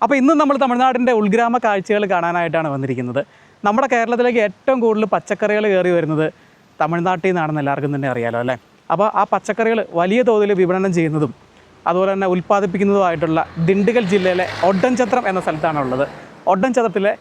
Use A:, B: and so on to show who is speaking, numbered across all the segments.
A: അപ്പോൾ ഇന്ന് നമ്മൾ തമിഴ്നാടിൻ്റെ ഉൾഗ്രാമ കാഴ്ചകൾ കാണാനായിട്ടാണ് വന്നിരിക്കുന്നത്. നമ്മുടെ കേരളത്തിലേക്ക് ഏറ്റവും കൂടുതൽ പച്ചക്കറികൾ കയറി വരുന്നത് തമിഴ്നാട്ടിൽ നിന്നാണെന്ന് എല്ലാവർക്കും തന്നെ അറിയാലോ അല്ലേ. അപ്പോൾ ആ പച്ചക്കറികൾ വലിയ തോതിൽ വിപണനം ചെയ്യുന്നതും അതുപോലെ തന്നെ ഉൽപ്പാദിപ്പിക്കുന്നതുമായിട്ടുള്ള ദിണ്ടുഗൽ ജില്ലയിലെ ഒഡ്ഡൻചത്രം എന്ന സ്ഥലത്താണുള്ളത്. ഒഡ്ഡൻചത്രത്തിലെ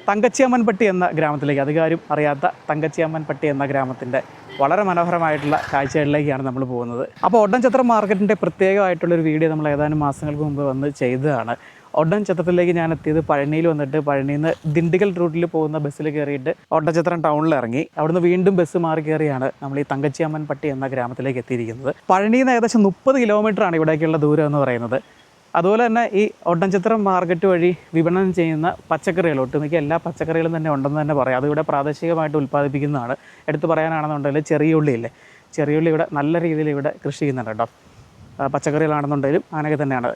A: തങ്കച്ചിയമ്മൻപട്ടി എന്ന ഗ്രാമത്തിലേക്ക്, അധികാരം അറിയാത്ത തങ്കച്ചിയമ്മൻപട്ടി എന്ന ഗ്രാമത്തിൻ്റെ വളരെ മനോഹരമായിട്ടുള്ള കാഴ്ചകളിലേക്കാണ് നമ്മൾ പോകുന്നത്. അപ്പോൾ ഒഡ്ഡൻചത്രം മാർക്കറ്റിൻ്റെ പ്രത്യേകമായിട്ടുള്ളൊരു വീഡിയോ നമ്മൾ ഏതാനും മാസങ്ങൾക്ക് മുമ്പ് വന്ന് ചെയ്തതാണ്. ഒഡ്ഡൻചത്രത്തിലേക്ക് ഞാൻ എത്തിയത് പഴനിയിൽ വന്നിട്ട് പഴനിയിൽ നിന്ന് ദിണ്ടുഗൽ റൂട്ടിൽ പോകുന്ന ബസ്സിൽ കയറിയിട്ട് ഒഡ്ഡൻചത്രം ടൗണിൽ ഇറങ്ങി. അവിടുന്ന് വീണ്ടും ബസ് മാറി കയറിയാണ് നമ്മൾ ഈ തങ്കച്ചിയമ്മൻപട്ടി എന്ന ഗ്രാമത്തിലേക്ക് എത്തിയിരിക്കുന്നത്. പഴനിയിൽ നിന്ന് ഏകദേശം 30 കിലോമീറ്ററാണ് ഇവിടേക്കുള്ള ദൂരം എന്ന് പറയുന്നത്. അതുപോലെ തന്നെ ഈ ഒഡ്ഡൻചത്രം മാർക്കറ്റ് വഴി വിപണനം ചെയ്യുന്ന പച്ചക്കറികൾ, ഒട്ടുമിക്ക എല്ലാ പച്ചക്കറികളും തന്നെ ഉണ്ടെന്ന് തന്നെ പറയാം. അതിവിടെ പ്രാദേശികമായിട്ട് ഉൽപ്പാദിപ്പിക്കുന്നതാണ്. എടുത്തു പറയാനാണെന്നുണ്ടെങ്കിൽ ചെറിയ ഉള്ളിയില്ലേ, ചെറിയ ഉള്ളി ഇവിടെ നല്ല രീതിയിൽ ഇവിടെ കൃഷി ചെയ്യുന്നുണ്ട് കേട്ടോ. പച്ചക്കറികളാണെന്നുണ്ടെങ്കിലും അങ്ങനെയൊക്കെ തന്നെയാണ്.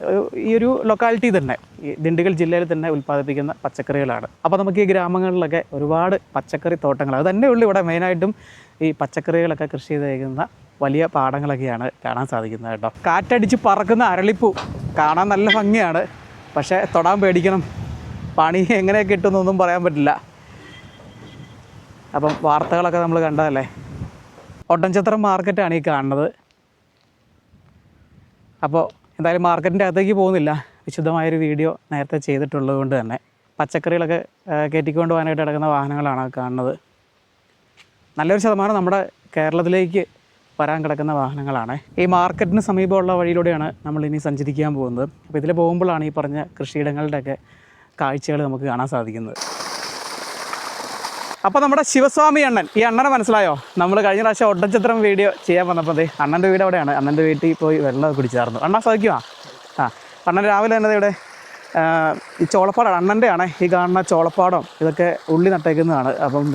A: ഈ ഒരു ലൊക്കാലിറ്റി തന്നെ ഈ ദിണ്ടുഗൽ ജില്ലയിൽ തന്നെ ഉൽപ്പാദിപ്പിക്കുന്ന പച്ചക്കറികളാണ്. അപ്പോൾ നമുക്ക് ഈ ഗ്രാമങ്ങളിലൊക്കെ ഒരുപാട് പച്ചക്കറി തോട്ടങ്ങൾ, അത് തന്നെ ഉള്ളു ഇവിടെ മെയിനായിട്ടും ഈ പച്ചക്കറികളൊക്കെ കൃഷി ചെയ്തേക്കുന്ന വലിയ പാടങ്ങളൊക്കെയാണ് കാണാൻ സാധിക്കുന്നത് കേട്ടോ. കാറ്റടിച്ച് പറക്കുന്ന അരളിപ്പൂ കാണാൻ നല്ല ഭംഗിയാണ്, പക്ഷേ തൊടാൻ പേടിക്കണം. പണി എങ്ങനെയൊക്കെ കിട്ടുമെന്നൊന്നും പറയാൻ പറ്റില്ല. അപ്പം വാർത്തകളൊക്കെ നമ്മൾ കണ്ടതല്ലേ. ഒഡ്ഡൻചത്രം മാർക്കറ്റാണ് ഈ കാണുന്നത്. അപ്പോൾ എന്തായാലും മാർക്കറ്റിൻ്റെ അകത്തേക്ക് പോകുന്നില്ല. വിശുദ്ധമായൊരു വീഡിയോ നേരത്തെ ചെയ്തിട്ടുള്ളത് കൊണ്ട് തന്നെ പച്ചക്കറികളൊക്കെ കയറ്റിക്കൊണ്ട് പോകാനായിട്ട് കിടക്കുന്ന വാഹനങ്ങളാണ് കാണുന്നത്. നല്ലൊരു ശതമാനം നമ്മുടെ കേരളത്തിലേക്ക് വരാൻ കിടക്കുന്ന വാഹനങ്ങളാണ്. ഈ മാർക്കറ്റിന് സമീപമുള്ള വഴിയിലൂടെയാണ് നമ്മളിനി സഞ്ചരിക്കാൻ പോകുന്നത്. അപ്പോൾ ഇതിൽ പോകുമ്പോഴാണ് ഈ പറഞ്ഞ കൃഷിയിടങ്ങളുടെയൊക്കെ കാഴ്ചകൾ നമുക്ക് കാണാൻ സാധിക്കുന്നത്. അപ്പോൾ നമ്മുടെ ശിവസ്വാമി അണ്ണൻ, ഈ അണ്ണനെ മനസ്സിലായോ? നമ്മൾ കഴിഞ്ഞ പ്രാവശ്യം ഒഡ്ഡൻചത്രം വീഡിയോ ചെയ്യാൻ വന്നപ്പോൾ അണ്ണൻ്റെ വീട് അവിടെയാണ്. അണ്ണൻ്റെ വീട്ടിൽ പോയി വെള്ളം കുടിച്ചായിരുന്നു. അണ്ണാ സാധിക്കുമോ? അണ്ണൻ രാവിലെ തന്നെ ഇവിടെ ഈ ചോളപ്പാടം അണ്ണൻ്റെ ആണ് ഈ കാണുന്ന ചോളപ്പാടം. ഇതൊക്കെ ഉള്ളി നട്ടേക്കുന്നതാണ്. അപ്പം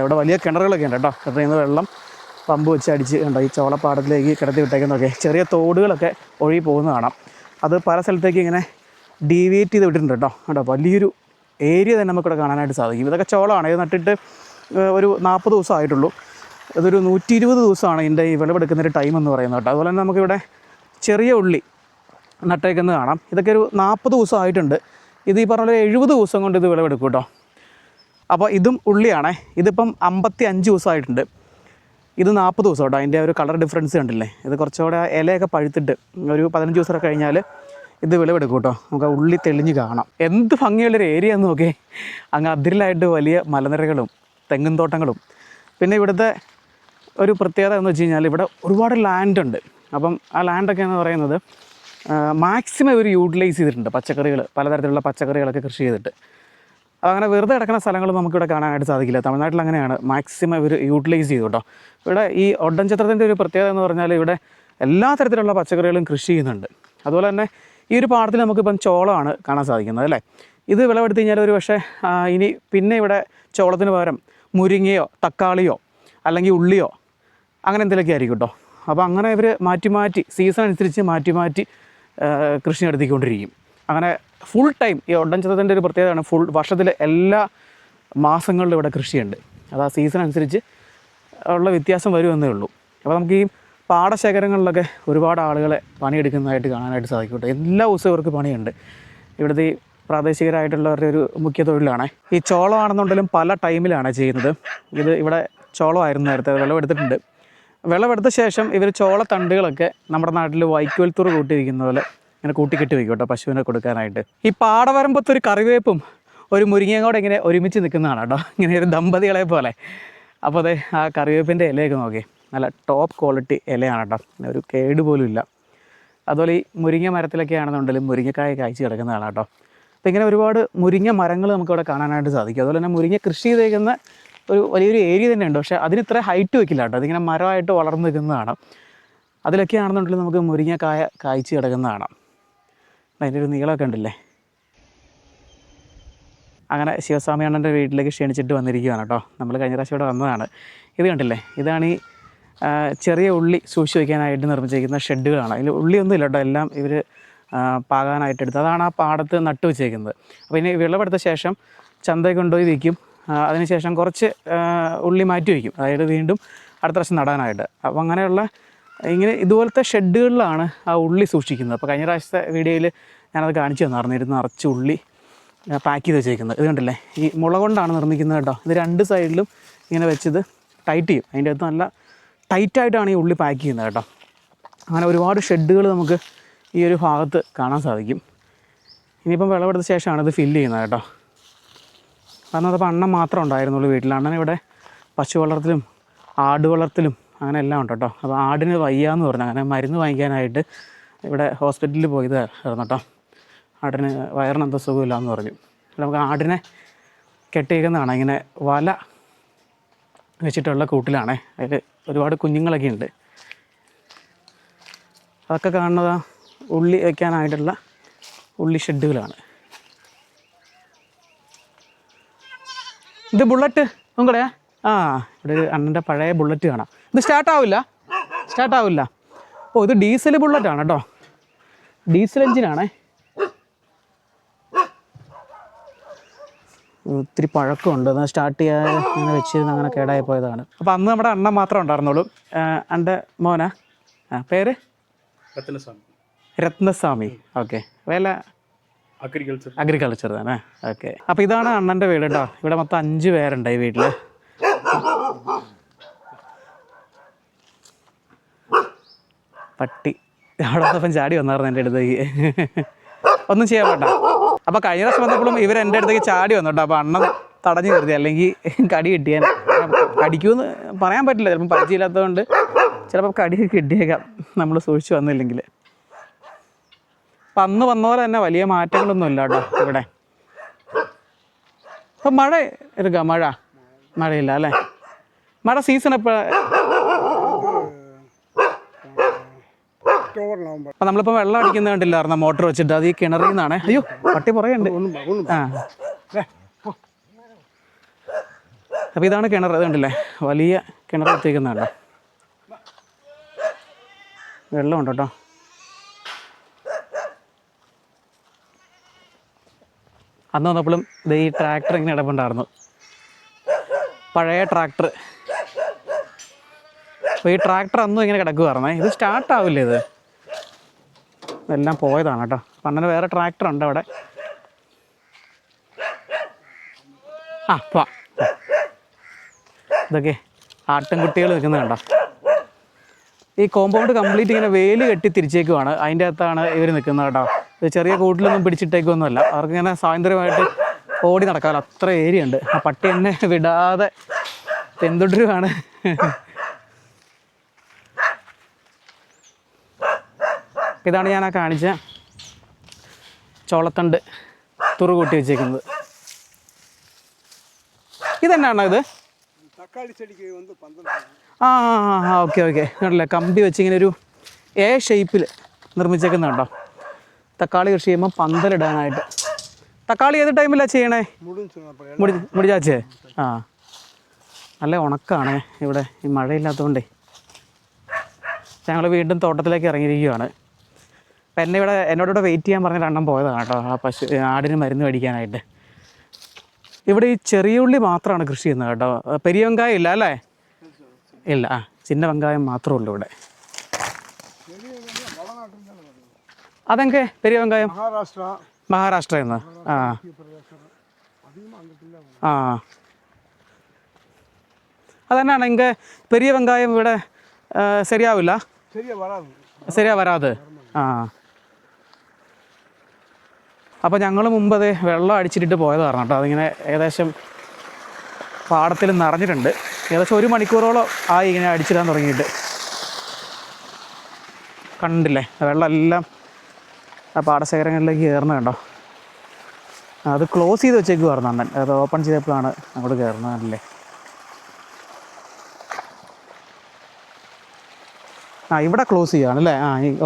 A: ഇവിടെ വലിയ കിണറുകളൊക്കെ ഉണ്ട് കേട്ടോ. കിണറിൽ നിന്ന് വെള്ളം പമ്പ് വെച്ച് അടിച്ച് കണ്ടോ ഈ ചോളപ്പാടത്തിലേക്ക് കിടത്തി വിട്ടേക്കുന്നതൊക്കെ. ചെറിയ തോടുകളൊക്കെ ഒഴുകി പോകുന്ന കാണാം. അത് പല സ്ഥലത്തേക്ക് ഇങ്ങനെ ഡീവിയേറ്റ് ചെയ്ത് വിട്ടിട്ടുണ്ട് കേട്ടോ. വലിയൊരു ഏരിയ തന്നെ നമുക്കിവിടെ കാണാനായിട്ട് സാധിക്കും. ഇതൊക്കെ ചോളമാണ്. ഇത് നട്ടിട്ട് ഒരു 40 ദിവസം ആയിട്ടുള്ളൂ. ഇതൊരു 120 ദിവസമാണ് ഇതിൻ്റെ ഈ വിളവെടുക്കുന്നൊരു ടൈം എന്ന് പറയുന്നത് കേട്ടോ. അതുപോലെ തന്നെ നമുക്കിവിടെ ചെറിയ ഉള്ളി നട്ടേക്കുന്നത് കാണാം. ഇതൊക്കെ ഒരു 40 ദിവസം ആയിട്ടുണ്ട്. ഇത് ഈ പറഞ്ഞ 70 ദിവസം കൊണ്ട് ഇത് വിളവെടുക്കും കേട്ടോ. അപ്പോൾ ഇതും ഉള്ളിയാണേ. ഇതിപ്പം 55 ദിവസമായിട്ടുണ്ട്. ഇത് 40 ദിവസം കേട്ടോ. അതിൻ്റെ ഒരു കളർ ഡിഫറൻസ് കണ്ടില്ലേ. ഇത് കുറച്ചുകൂടെ ഇലയൊക്കെ പഴുത്തിട്ട് ഒരു 15 ദിവസമൊക്കെ കഴിഞ്ഞാൽ ഇത് വിളവെടുക്കും കേട്ടോ. നമുക്ക് ഉള്ളി തെളിഞ്ഞ് കാണാം. എന്ത് ഭംഗിയുള്ളൊരു ഏരിയ എന്ന് നോക്കി. അങ്ങ് അതിരിലായിട്ട് വലിയ മലനിരകളും തെങ്ങും തോട്ടങ്ങളും. പിന്നെ ഇവിടുത്തെ ഒരു പ്രത്യേകത എന്ന് വെച്ച് കഴിഞ്ഞാൽ ഇവിടെ ഒരുപാട് ലാൻഡുണ്ട്. അപ്പം ആ ലാൻഡൊക്കെ എന്ന് പറയുന്നത് മാക്സിമം ഇവർ യൂട്ടിലൈസ് ചെയ്തിട്ടുണ്ട്. പച്ചക്കറികൾ, പലതരത്തിലുള്ള പച്ചക്കറികളൊക്കെ കൃഷി ചെയ്തിട്ട് അങ്ങനെ വെറുതെ കിടക്കുന്ന സ്ഥലങ്ങളും നമുക്കിവിടെ കാണാനായിട്ട് സാധിക്കില്ല. തമിഴ്നാട്ടിൽ അങ്ങനെയാണ്. മാക്സിമം ഇവർ യൂട്ടിലൈസ് ചെയ്തു കേട്ടോ. ഇവിടെ ഈ ഒഡ്ഡൻചത്രത്തിൻ്റെ ഒരു പ്രത്യേകത എന്ന് പറഞ്ഞാൽ ഇവിടെ എല്ലാ തരത്തിലുള്ള പച്ചക്കറികളും കൃഷി ചെയ്യുന്നുണ്ട്. അതുപോലെ തന്നെ ഈ ഒരു പാടത്തിൽ നമുക്കിപ്പം ചോളമാണ് കാണാൻ സാധിക്കുന്നത് അല്ലേ. ഇത് വിളവെടുത്ത് കഴിഞ്ഞാൽ ഒരു പക്ഷേ ഇനി പിന്നെ ഇവിടെ ചോളത്തിന് പകരം മുരിങ്ങയോ തക്കാളിയോ അല്ലെങ്കിൽ ഉള്ളിയോ അങ്ങനെ എന്തെങ്കിലുമൊക്കെ ആയിരിക്കും കേട്ടോ. അപ്പോൾ അങ്ങനെ ഇവർ മാറ്റി സീസൺ അനുസരിച്ച് മാറ്റി കൃഷി നടത്തിക്കൊണ്ടിരിക്കും. അങ്ങനെ ഫുൾ ടൈം ഈ ഒഡ്ഡൻചത്രത്തിൻ്റെ ഒരു പ്രത്യേകതയാണ് ഫുൾ വർഷത്തിലെ എല്ലാ മാസങ്ങളിലും ഇവിടെ കൃഷിയുണ്ട്. അത് ആ സീസൺ അനുസരിച്ച് ഉള്ള വ്യത്യാസം വരുമെന്നേ ഉള്ളൂ. അപ്പോൾ നമുക്ക് ഈ പാടശേഖരങ്ങളിലൊക്കെ ഒരുപാട് ആളുകളെ പണിയെടുക്കുന്നതായിട്ട് കാണാനായിട്ട് സാധിക്കും കേട്ടോ. എല്ലാ ദിവസവും ഇവർക്ക് പണിയുണ്ട്. ഇവിടുത്തെ ഈ പ്രാദേശികരായിട്ടുള്ളവരുടെ ഒരു മുഖ്യ തൊഴിലാണ്. ഈ ചോളമാണെന്നുണ്ടെങ്കിലും പല ടൈമിലാണ് ചെയ്യുന്നത്. ഇത് ഇവിടെ ചോളമായിരുന്നു നേരത്തെ, വിളവെടുത്തിട്ടുണ്ട്. വിളവെടുത്ത ശേഷം ഇവർ ചോളത്തണ്ടുകളൊക്കെ നമ്മുടെ നാട്ടിൽ വൈക്കോൽത്തൂർ കൂട്ടിയിരിക്കുന്ന പോലെ ഇങ്ങനെ കൂട്ടിക്കെട്ടി വയ്ക്കും കേട്ടോ പശുവിനെ കൊടുക്കാനായിട്ട്. ഈ പാടവരമ്പത്തൊരു കറിവേപ്പും ഒരു മുരിങ്ങയും കൂടെ ഇങ്ങനെ ഒരുമിച്ച് നിൽക്കുന്നതാണ് കേട്ടോ, ഇങ്ങനെ ഒരു ദമ്പതികളെ പോലെ. അപ്പോൾ അതെ ആ കറിവേപ്പിൻ്റെ ഇലയൊക്കെ നോക്കി, നല്ല ടോപ്പ് ക്വാളിറ്റി ഇലയാണ് കേട്ടോ, ഒരു കേട് പോലും ഇല്ല. അതുപോലെ ഈ മുരിങ്ങ മരത്തിലൊക്കെ ആണെന്നുണ്ടെങ്കിലും മുരിങ്ങക്കായ കായ്ച്ച് കിടക്കുന്നതാണ് കേട്ടോ. അപ്പോൾ ഇങ്ങനെ ഒരുപാട് മുരിങ്ങ മരങ്ങൾ നമുക്കിവിടെ കാണാനായിട്ട് സാധിക്കും. അതുപോലെ തന്നെ മുരിങ്ങ കൃഷി ചെയ്തേക്കുന്ന ഒരു വലിയൊരു ഏരിയ തന്നെയുണ്ട്. പക്ഷേ അതിന് ഇത്ര ഹൈറ്റ് വയ്ക്കില്ല കേട്ടോ, അതിങ്ങനെ മരമായിട്ട് വളർന്നു നിൽക്കുന്നതാണ്. അതിലൊക്കെ ആണെന്നുണ്ടെങ്കിൽ നമുക്ക് മുരിങ്ങക്കായ കായ്ച്ച് കിടക്കുന്നതാണ്. അതിൻ്റെ ഒരു നീളമൊക്കെ ഉണ്ടല്ലേ. അങ്ങനെ ശിവസ്വാമി അണ്ണൻ്റെ വീട്ടിലേക്ക് ക്ഷണിച്ചിട്ട് വന്നിരിക്കുകയാണ് കേട്ടോ. നമ്മൾ കഴിഞ്ഞ പ്രാവശ്യം ഇവിടെ വന്നതാണ്. ഇത് കണ്ടില്ലേ, ഇതാണ് ഈ ചെറിയ ഉള്ളി സൂക്ഷിച്ച് വയ്ക്കാനായിട്ട് നിർമ്മിച്ചിരിക്കുന്ന ഷെഡുകളാണ്. അതിൽ ഉള്ളിയൊന്നും ഇല്ല കേട്ടോ, എല്ലാം ഇവർ പാകാനായിട്ട് എടുത്ത് അതാണ് ആ പാടത്ത് നട്ടു വെച്ചേക്കുന്നത്. അപ്പോൾ ഇനി വിളവെടുത്ത ശേഷം ചന്തയിൽ കൊണ്ടുപോയി വിൽക്കും. അതിനുശേഷം കുറച്ച് ഉള്ളി മാറ്റി വയ്ക്കും, അതായത് വീണ്ടും അടുത്ത പ്രാവശ്യം നടാനായിട്ട്. അപ്പോൾ അങ്ങനെയുള്ള ഇങ്ങനെ ഇതുപോലത്തെ ഷെഡുകളിലാണ് ആ ഉള്ളി സൂക്ഷിക്കുന്നത്. അപ്പോൾ കഴിഞ്ഞ പ്രാവശ്യത്തെ വീഡിയോയിൽ ഞാനത് കാണിച്ചു തന്നായിരുന്നു. ഇരുന്ന് നിറച്ച് ഉള്ളി പാക്ക് ചെയ്ത് വെച്ചേക്കുന്നത്. ഇത് കണ്ടില്ലേ, ഈ മുള കൊണ്ടാണ് നിർമ്മിക്കുന്നത് കേട്ടോ. ഇത് 2 സൈഡിലും ഇങ്ങനെ വെച്ചത് ടൈറ്റ് ചെയ്യും. അതിൻ്റെ അകത്ത് നല്ല ടൈറ്റായിട്ടാണ് ഈ ഉള്ളി പാക്ക് ചെയ്യുന്നത് കേട്ടോ. അങ്ങനെ ഒരുപാട് ഷെഡുകൾ നമുക്ക് ഈ ഒരു ഭാഗത്ത് കാണാൻ സാധിക്കും. ഇനിയിപ്പം വിളവെടുത്ത ശേഷമാണ് ഇത് ഫില്ല് ചെയ്യുന്നത് കേട്ടോ. കാരണം അതപ്പോൾ അണ്ണൻ മാത്രം ഉണ്ടായിരുന്നുള്ളൂ വീട്ടിൽ. അണ്ണനിവിടെ പശു വളർത്തലും ആട് വളർത്തലും അങ്ങനെ എല്ലാം ഉണ്ട് കേട്ടോ. അപ്പോൾ ആടിന് വയ്യാന്ന് പറഞ്ഞു. അങ്ങനെ മരുന്ന് വാങ്ങിക്കാനായിട്ട് ഇവിടെ ഹോസ്പിറ്റലിൽ പോയതായിരുന്നു കേട്ടോ. ആടിന് വയറിനെന്തോ സുഖമില്ലാന്ന് പറഞ്ഞു. നമുക്ക് ആടിനെ കെട്ടിയിരിക്കുന്നതാണ് ഇങ്ങനെ വല വെച്ചിട്ടുള്ള കൂട്ടിലാണേ. അതിൽ ഒരുപാട് കുഞ്ഞുങ്ങളൊക്കെ ഉണ്ട്. അതൊക്കെ കാണുന്നത് ഉള്ളി വയ്ക്കാനായിട്ടുള്ള ഉള്ളി ഷെഡുകളാണ്. ഇത് ബുള്ളറ്റ് നോക്കടയാ. ഇവിടെ ഒരു അണ്ണൻ്റെ പഴയ ബുള്ളറ്റ് കാണാം. ഇത് സ്റ്റാർട്ടാവില്ല. ഇത് ഡീസൽ ബുള്ളറ്റാണ് കേട്ടോ. ഡീസൽ എഞ്ചിനാണേ. ഒത്തിരി പഴക്കമുണ്ട്. അത് സ്റ്റാർട്ട് ചെയ്യാൻ അങ്ങനെ വെച്ചിരുന്ന് അങ്ങനെ കേടായി പോയതാണ്. അപ്പോൾ അന്ന് നമ്മുടെ അണ്ണൻ മാത്രമേ ഉണ്ടായിരുന്നുള്ളൂ. എൻ്റെ മോനാ പേര് രത്നസ്വാമി. ഓക്കെ. വേല അഗ്രികൾച്ചർ തന്നെ. ഓക്കെ. അപ്പോൾ ഇതാണ് അണ്ണൻ്റെ വീട് കേട്ടോ. ഇവിടെ മൊത്തം 5 പേരുണ്ട് ഈ വീട്ടിൽ. പട്ടി അവിടെ വന്നപ്പം ചാടി വന്നായിരുന്നു എൻ്റെ അടുത്തേക്ക്. ഒന്നും ചെയ്യാൻ പറ്റാ. അപ്പോൾ കഴിഞ്ഞ പ്രാവശ്യം വന്നപ്പോഴും ഇവർ എൻ്റെ അടുത്തേക്ക് ചാടി വന്നു കേട്ടോ. അപ്പോൾ അണ്ണൻ തടഞ്ഞു കരുതി, അല്ലെങ്കിൽ കടി കിട്ടിയാൽ. കടിക്കുമെന്ന് പറയാൻ പറ്റില്ല, ചിലപ്പം പരിചയമില്ലാത്തതുകൊണ്ട് ചിലപ്പോൾ കടി കിട്ടിയേക്കാം നമ്മൾ സൂക്ഷിച്ച് വന്നില്ലെങ്കിൽ. അപ്പം അന്ന് വന്ന പോലെ തന്നെ വലിയ മാറ്റങ്ങളൊന്നും ഇല്ല കേട്ടോ ഇവിടെ. ഇപ്പം മഴ എടുക്കാം. മഴയില്ല അല്ലേ? മഴ സീസൺ എപ്പോഴാണ്? അപ്പം നമ്മളിപ്പോൾ വെള്ളം അടിക്കുന്ന കണ്ടില്ലായിരുന്നു മോട്ടർ വെച്ചിട്ട്. അത് ഈ കിണറിൽ നിന്നാണ്. അയ്യോ പട്ടി പുറയുണ്ട്. അപ്പോൾ ഇതാണ് കിണർ. ഇത് കണ്ടില്ലേ, വലിയ കിണർ എത്തിക്കുന്നുണ്ടോ. വെള്ളമുണ്ട് കേട്ടോ. അന്ന് വന്നപ്പോഴും ഇത് ഈ ട്രാക്ടർ ഇങ്ങനെ കിടപ്പുണ്ടായിരുന്നു, പഴയ ട്രാക്ടർ. അപ്പോൾ ഈ ട്രാക്ടർ അന്നും ഇങ്ങനെ കിടക്കുമായിരുന്നേ. ഇത് സ്റ്റാർട്ടാവില്ല, ഇതെല്ലാം പോയതാണ് കേട്ടോ. അപ്പം അങ്ങനെ വേറെ ട്രാക്ടർ ഉണ്ട് അവിടെ. ഇതൊക്കെ ആട്ടിൻകുട്ടികൾ നിൽക്കുന്നത് കണ്ടോ. ഈ കോമ്പൗണ്ട് കംപ്ലീറ്റ് ഇങ്ങനെ വേല് കെട്ടി തിരിച്ചേക്കുവാണ്. അതിൻ്റെ അകത്താണ് ഇവർ നിൽക്കുന്നത് കേട്ടോ. ഇത് ചെറിയ കൂട്ടിലൊന്നും പിടിച്ചിട്ടേക്കൊന്നുമല്ല. അവർക്കിങ്ങനെ സ്വാതന്ത്ര്യമായിട്ട് ഓടി നടക്കാമല്ലോ, അത്ര ഏരിയ ഉണ്ട്. ആ പട്ടി എന്നെ വിടാതെ പിന്തുടരുവാണ്. ഇതാണ് ഞാൻ കാണിച്ച ചോളത്തണ്ട് തുറു കൂട്ടി വെച്ചേക്കുന്നത്. ഇതെന്നാണോ ഇത്? ഓക്കെ. കണ്ടില്ലേ, കമ്പി വെച്ച് ഇങ്ങനെ ഒരു എ ഷേപ്പിൽ നിർമ്മിച്ചേക്കുന്നുണ്ടോ. തക്കാളി കൃഷി ചെയ്യുമ്പോൾ പന്തലിടാനായിട്ട്. തക്കാളി ഏത് ടൈമിലാണ് ചെയ്യണേ? മുടിച്ചാച്ചേ. നല്ല ഉണക്കാണ് ഇവിടെ, ഈ മഴയില്ലാത്തതുകൊണ്ടേ. ഞങ്ങൾ വീണ്ടും തോട്ടത്തിലേക്ക് ഇറങ്ങിയിരിക്കുകയാണ്. അപ്പം എന്നോടിവിടെ വെയിറ്റ് ചെയ്യാൻ പറഞ്ഞ രണ്ടെണ്ണം പോയതാണ് കേട്ടോ, ആ ആടിന് മരുന്ന് മേടിക്കാനായിട്ട്. ഇവിടെ ഈ ചെറിയ ഉള്ളി മാത്രമാണ് കൃഷി ചെയ്യുന്നത് കേട്ടോ. പെരിയ വെങ്കായം ഇല്ല അല്ലേ? ഇല്ല. ചിന്ന വെങ്കായം മാത്രമേ ഉള്ളൂ ഇവിടെ. അതെങ്കെ പെരിയ വെങ്കായം മഹാരാഷ്ട്രയിൽ നിന്ന്. അതന്നെയാണ് എങ്കിൽ പെരിയ വെങ്കായം ഇവിടെ ശരിയാവില്ല, ശരിയാ വരാതെ. അപ്പോൾ ഞങ്ങൾ മുമ്പ് അത് വെള്ളം അടിച്ചിട്ടിട്ട് പോയതാണ് കേട്ടോ. അതിങ്ങനെ ഏകദേശം പാടത്തിൽ നിറഞ്ഞിട്ടുണ്ട്. ഏകദേശം 1 മണിക്കൂറോളം ആയി ഇങ്ങനെ അടിച്ചിടാൻ തുടങ്ങിയിട്ട്. കണ്ടില്ലേ, വെള്ളം എല്ലാം ആ പാടശേഖരങ്ങളിലേക്ക് കയറുന്നത് കണ്ടോ. അത് ക്ലോസ് ചെയ്ത് വെച്ചേക്കുമായിരുന്നു അണ്ണൻ. അത് ഓപ്പൺ ചെയ്തപ്പോഴാണ് അങ്ങോട്ട് കയറുന്നത്. കണ്ടില്ലേ. ഇവിടെ ക്ലോസ് ചെയ്യുകയാണ് അല്ലേ?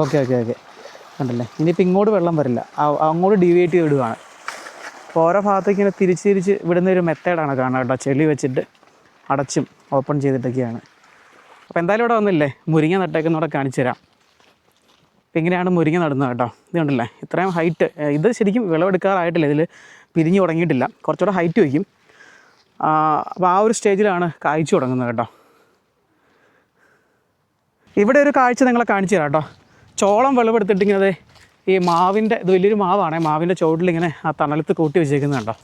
A: ഓക്കെ. കണ്ടല്ലേ. ഇനിയിപ്പോൾ ഇങ്ങോട്ട് വെള്ളം വരില്ല, അങ്ങോട്ട് ഡീവിയേറ്റ് ചെയ്ത് വിടുകയാണ്. അപ്പോൾ ഓരോ ഭാഗത്തേക്ക് ഇങ്ങനെ തിരിച്ച് വിടുന്ന ഒരു മെത്തേഡാണ് കാണുക കേട്ടോ. ചെളി വെച്ചിട്ട് അടച്ചും ഓപ്പൺ ചെയ്തിട്ടൊക്കെയാണ്. അപ്പോൾ എന്തായാലും ഇവിടെ വന്നില്ലേ, മുരിങ്ങ നട്ടേക്കുന്നവിടെ കാണിച്ചു തരാം. അപ്പോൾ ഇങ്ങനെയാണ് മുരിങ്ങ നടുന്നത് കേട്ടോ. ഇത് കണ്ടില്ലേ, ഇത്രയും ഹൈറ്റ്. ഇത് ശരിക്കും വിളവെടുക്കാറായിട്ടില്ല, ഇതിൽ പിരിഞ്ഞു തുടങ്ങിയിട്ടില്ല. കുറച്ചുകൂടെ ഹൈറ്റ് വയ്ക്കും. അപ്പോൾ ആ ഒരു സ്റ്റേജിലാണ് കായ്ച്ചു തുടങ്ങുന്നത് കേട്ടോ. ഇവിടെ ഒരു കാഴ്ച നിങ്ങളെ കാണിച്ചു തരാം കേട്ടോ. ചോളം വിളവെടുത്തിട്ടിങ്ങനെ ഈ മാവിൻ്റെ ഇത് വലിയൊരു മാവാണ്, മാവിൻ്റെ ചുവട്ടിലിങ്ങനെ ആ തണലത്ത് കൂട്ടി വെച്ചേക്കുന്നുണ്ടോ.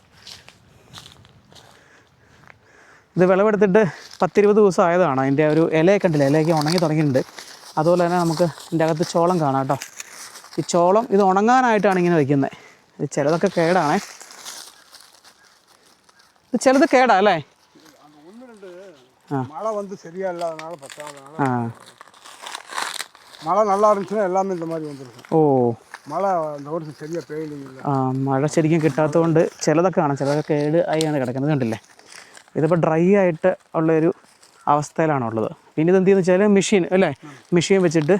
A: ഇത് വിളവെടുത്തിട്ട് 10-20 ദിവസം ആയതാണ്. അതിൻ്റെ ഒരു ഇലയൊക്കെ ഉണ്ടല്ലോ, ഇലയൊക്കെ ഉണങ്ങി തുടങ്ങിയിട്ടുണ്ട്. അതുപോലെ തന്നെ നമുക്ക് ഇതിൻ്റെ അകത്ത് ചോളം കാണാം കേട്ടോ. ഈ ചോളം ഇത് ഉണങ്ങാനായിട്ടാണ് ഇങ്ങനെ വയ്ക്കുന്നത്. ഇത് ചിലതൊക്കെ കേടാണേ, ഇത് ചിലത് കേടാ അല്ലേ.
B: மழை வந்து சரியா இல்லாதனால பத்தாதனால மழை நல்லா இருந்துச்சுன்னா எல்லாமே இந்த மாதிரி வந்துருக்கும்.
A: ഓ
B: மழை இந்த வருஷம் சரியா பெய்யலைங்க.
A: മഴ ശരിക്കും കിട്ടാത്തതുകൊണ്ട് ചിലതൊക്കെ കാണാം, ചിലതൊക്കെ കേട് ആയിയാണ് കിടക്കുന്നത് കണ്ടില്ലേ. ഇതിപ്പോൾ ഡ്രൈ ആയിട്ട് ഉള്ളൊരു അവസ്ഥയിലാണുള്ളത്. പിന്നെ ഇത് എന്ത് ചെയ്യുന്നത് വെച്ചാൽ മെഷീൻ അല്ലേ, മെഷീൻ വെച്ചിട്ട്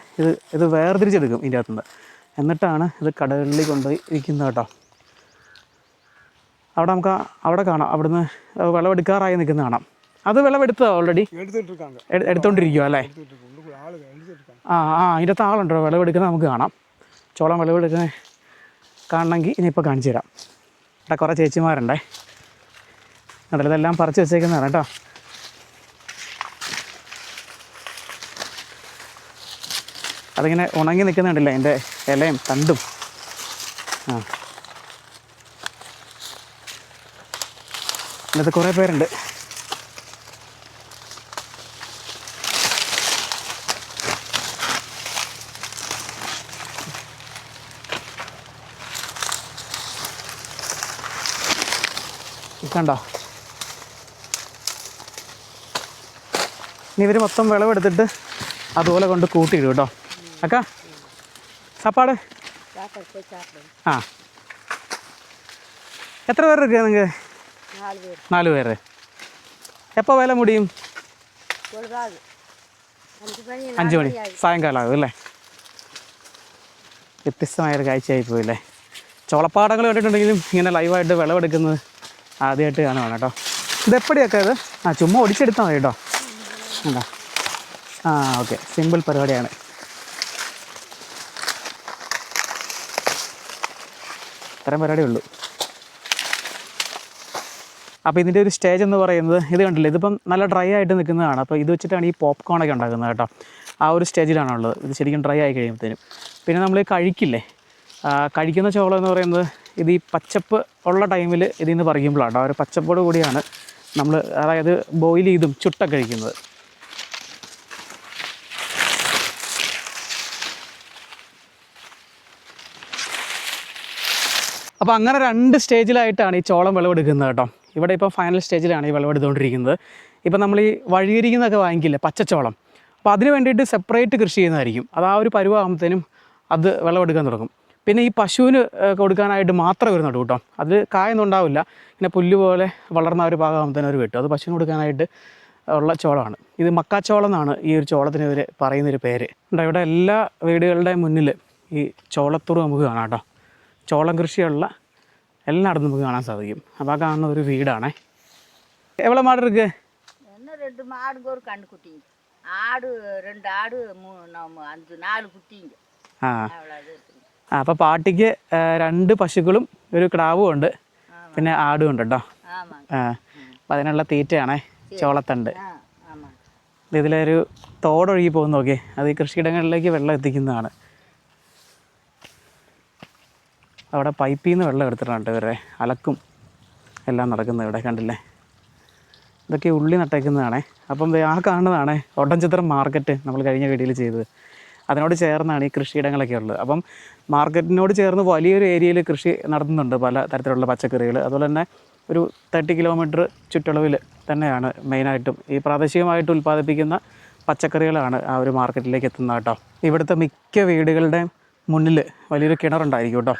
A: ഇത് വേർതിരിച്ചെടുക്കും ഇതിൻ്റെ അകത്തുനിന്ന്. എന്നിട്ടാണ് ഇത് കടകളിൽ കൊണ്ടുപോയി വിൽക്കുന്നത് കേട്ടോ. അവിടെ നമുക്ക് അവിടെ കാണാം, അവിടുന്ന് വിളവെടുക്കാറായി നിൽക്കുന്ന കാണാം. അത് വിളവെടുത്തോ ഓൾറെഡി? എടുത്തോണ്ടിരിക്കുക അല്ലേ. അതിൻ്റെ അകത്ത് ആളുണ്ടോ വിളവെടുക്കുന്നത് നമുക്ക് കാണാം. ചോളം വിളവെടുക്കുന്നത് കാണണമെങ്കിൽ ഇനിയിപ്പോൾ കാണിച്ചു തരാം. ഇവിടെ കുറേ ചേച്ചിമാരുണ്ടേ, ഇതെല്ലാം പറിച്ച് വെച്ചേക്കുന്നതാണ് കേട്ടോ. അതിങ്ങനെ ഉണങ്ങി നിൽക്കുന്നുണ്ടല്ലേ അതിൻ്റെ ഇലയും തണ്ടും. ഇന്നത്തെ കുറേ പേരുണ്ട്. കണ്ടോ, ഇനി ഇവർ മൊത്തം വിളവെടുത്തിട്ട് അതുപോലെ കൊണ്ട് കൂട്ടിയിടും കേട്ടോ. അക്കാ സാപ്പാട് എത്ര പേർ ഇരിക്കുക നിങ്ങൾക്ക്? 4 പേര്. എപ്പോൾ വില മുടിയും? 5 മണി സായങ്കാലം ആകും അല്ലേ. വ്യത്യസ്തമായൊരു കാഴ്ചയായി പോയില്ലേ. ചോളപ്പാടങ്ങൾ കണ്ടിട്ടുണ്ടെങ്കിലും ഇങ്ങനെ ലൈവായിട്ട് വിളവെടുക്കുന്നത് ആദ്യമായിട്ട് കാണുവാണ് കേട്ടോ. ഇതെപ്പടിയൊക്കെ ഇത് ചുമ്മാ ഒടിച്ചെടുത്താൽ മതി കേട്ടോ. ഉണ്ടോ? ഓക്കെ, സിമ്പിൾ പരിപാടിയാണ്. ഇത്രയും പരിപാടിയുള്ളൂ. അപ്പോൾ ഇതിൻ്റെ ഒരു സ്റ്റേജ് എന്ന് പറയുന്നത് ഇത് കണ്ടില്ലേ, ഇതിപ്പം നല്ല ഡ്രൈ ആയിട്ട് നിൽക്കുന്നതാണ്. അപ്പോൾ ഇത് വെച്ചിട്ടാണ് ഈ പോപ്കോണൊക്കെ ഉണ്ടാക്കുന്നത് കേട്ടോ. ആ ഒരു സ്റ്റേജിലാണുള്ളത്. ഇത് ശരിക്കും ഡ്രൈ ആയി കഴിയുമ്പോഴത്തേനും പിന്നെ നമ്മൾ കഴിക്കില്ലേ, കഴിക്കുന്ന ചോളം എന്ന് പറയുന്നത് ഇത് ഈ പച്ചപ്പ് ഉള്ള ടൈമിൽ ഇതിൽ നിന്ന് പറിക്കുമ്പോഴാണ്. ആ ഒരു പച്ചപ്പോട് കൂടിയാണ് നമ്മൾ, അതായത് ബോയിൽ ചെയ്തും ചുട്ടൊക്കെ കഴിക്കുന്നത്. അപ്പോൾ അങ്ങനെ 2 സ്റ്റേജിലായിട്ടാണ് ഈ ചോളം വിളവെടുക്കുന്നത് കേട്ടോ. ഇവിടെ ഇപ്പോൾ ഫൈനൽ സ്റ്റേജിലാണ് ഈ വിളവെടുത്തുകൊണ്ടിരിക്കുന്നത്. ഇപ്പം നമ്മൾ ഈ വഴിയിരിക്കുന്നതൊക്കെ വാങ്ങിക്കില്ലേ പച്ചച്ചോളം, അപ്പോൾ അതിന് വേണ്ടിയിട്ട് സെപ്പറേറ്റ് കൃഷി ചെയ്യുന്നതായിരിക്കും. അത് ആ ഒരു പരുവാകുമ്പോഴത്തേനും അത് വിളവെടുക്കാൻ തുടങ്ങും. പിന്നെ ഈ പശുവിന് കൊടുക്കാനായിട്ട് മാത്രമേ ഒരു നടൂ കേട്ടോ. അത് കായൊന്നും ഉണ്ടാവില്ല, ഇങ്ങനെ പുല്ല് പോലെ വളർന്ന ഒരു ഭാഗമാകുമ്പോഴത്തേനും അവർ വെട്ടും. അത് പശുവിന് കൊടുക്കാനായിട്ട് ഉള്ള ചോളമാണ്. ഇത് മക്കാച്ചോളം എന്നാണ് ഈ ഒരു ചോളത്തിന് ഇവർ പറയുന്നൊരു പേര്. ഇവിടെ എല്ലാ വീടുകളുടെ മുന്നിൽ ഈ ചോളത്തൂറ് നമുക്ക് കാണാം കേട്ടോ. ചോളം കൃഷിയുള്ള എല്ലായിടത്തും നമുക്ക് കാണാൻ സാധിക്കും. അപ്പോൾ ആ കാണുന്ന ഒരു വീടാണേ. എവിടെ മാട് ഇருக்கு?
C: 2 மாடுங்க ஒரு கண்ணு குட்டிங்க. ஆடு 2 ஆடு 4 കുട്ടിங்க.
A: അപ്പോൾ പാട്ടിക്ക് 2 പശുക്കളും ഒരു കിടാവും ഉണ്ട്, പിന്നെ ആടും ഉണ്ട് കേട്ടോ. അപ്പം അതിനുള്ള തീറ്റയാണേ ചോളത്തണ്ട്. ഇതിലൊരു തോടൊഴുകി പോകുന്ന നോക്കി, അത് ഈ കൃഷിയിടങ്ങളിലേക്ക് വെള്ളം എത്തിക്കുന്നതാണ്. അവിടെ പൈപ്പിൽ നിന്ന് വെള്ളം എടുത്തിട്ടുണ്ട് ഇവരെ അലക്കും എല്ലാം നടക്കുന്നത് ഇവിടെ കണ്ടില്ലേ. ഇതൊക്കെ ഉള്ളി നട്ടേക്കുന്നതാണേ. അപ്പം ആ കാണുന്നതാണേ ഒടഞ്ചിത്രം മാർക്കറ്റ് നമ്മൾ കഴിഞ്ഞ വീഡിയോയിൽ ചെയ്തത്. അതിനോട് ചേർന്നാണ് ഈ കൃഷിയിടങ്ങളൊക്കെ ഉള്ളത്. അപ്പം മാർക്കറ്റിനോട് ചേർന്ന് വലിയൊരു ഏരിയയിൽ കൃഷി നടത്തുന്നുണ്ട് പല തരത്തിലുള്ള പച്ചക്കറികൾ. അതുപോലെ തന്നെ ഒരു 30 കിലോമീറ്റർ ചുറ്റളവിൽ തന്നെയാണ് മെയിനായിട്ടും ഈ പ്രാദേശികമായിട്ട് ഉൽപ്പാദിപ്പിക്കുന്ന പച്ചക്കറികളാണ് ആ ഒരു മാർക്കറ്റിലേക്ക് എത്തുന്നത് കേട്ടോ. ഇവിടുത്തെ മിക്ക വീടുകളുടെയും മുന്നിൽ വലിയൊരു കിണറുണ്ടായിരിക്കും കേട്ടോ.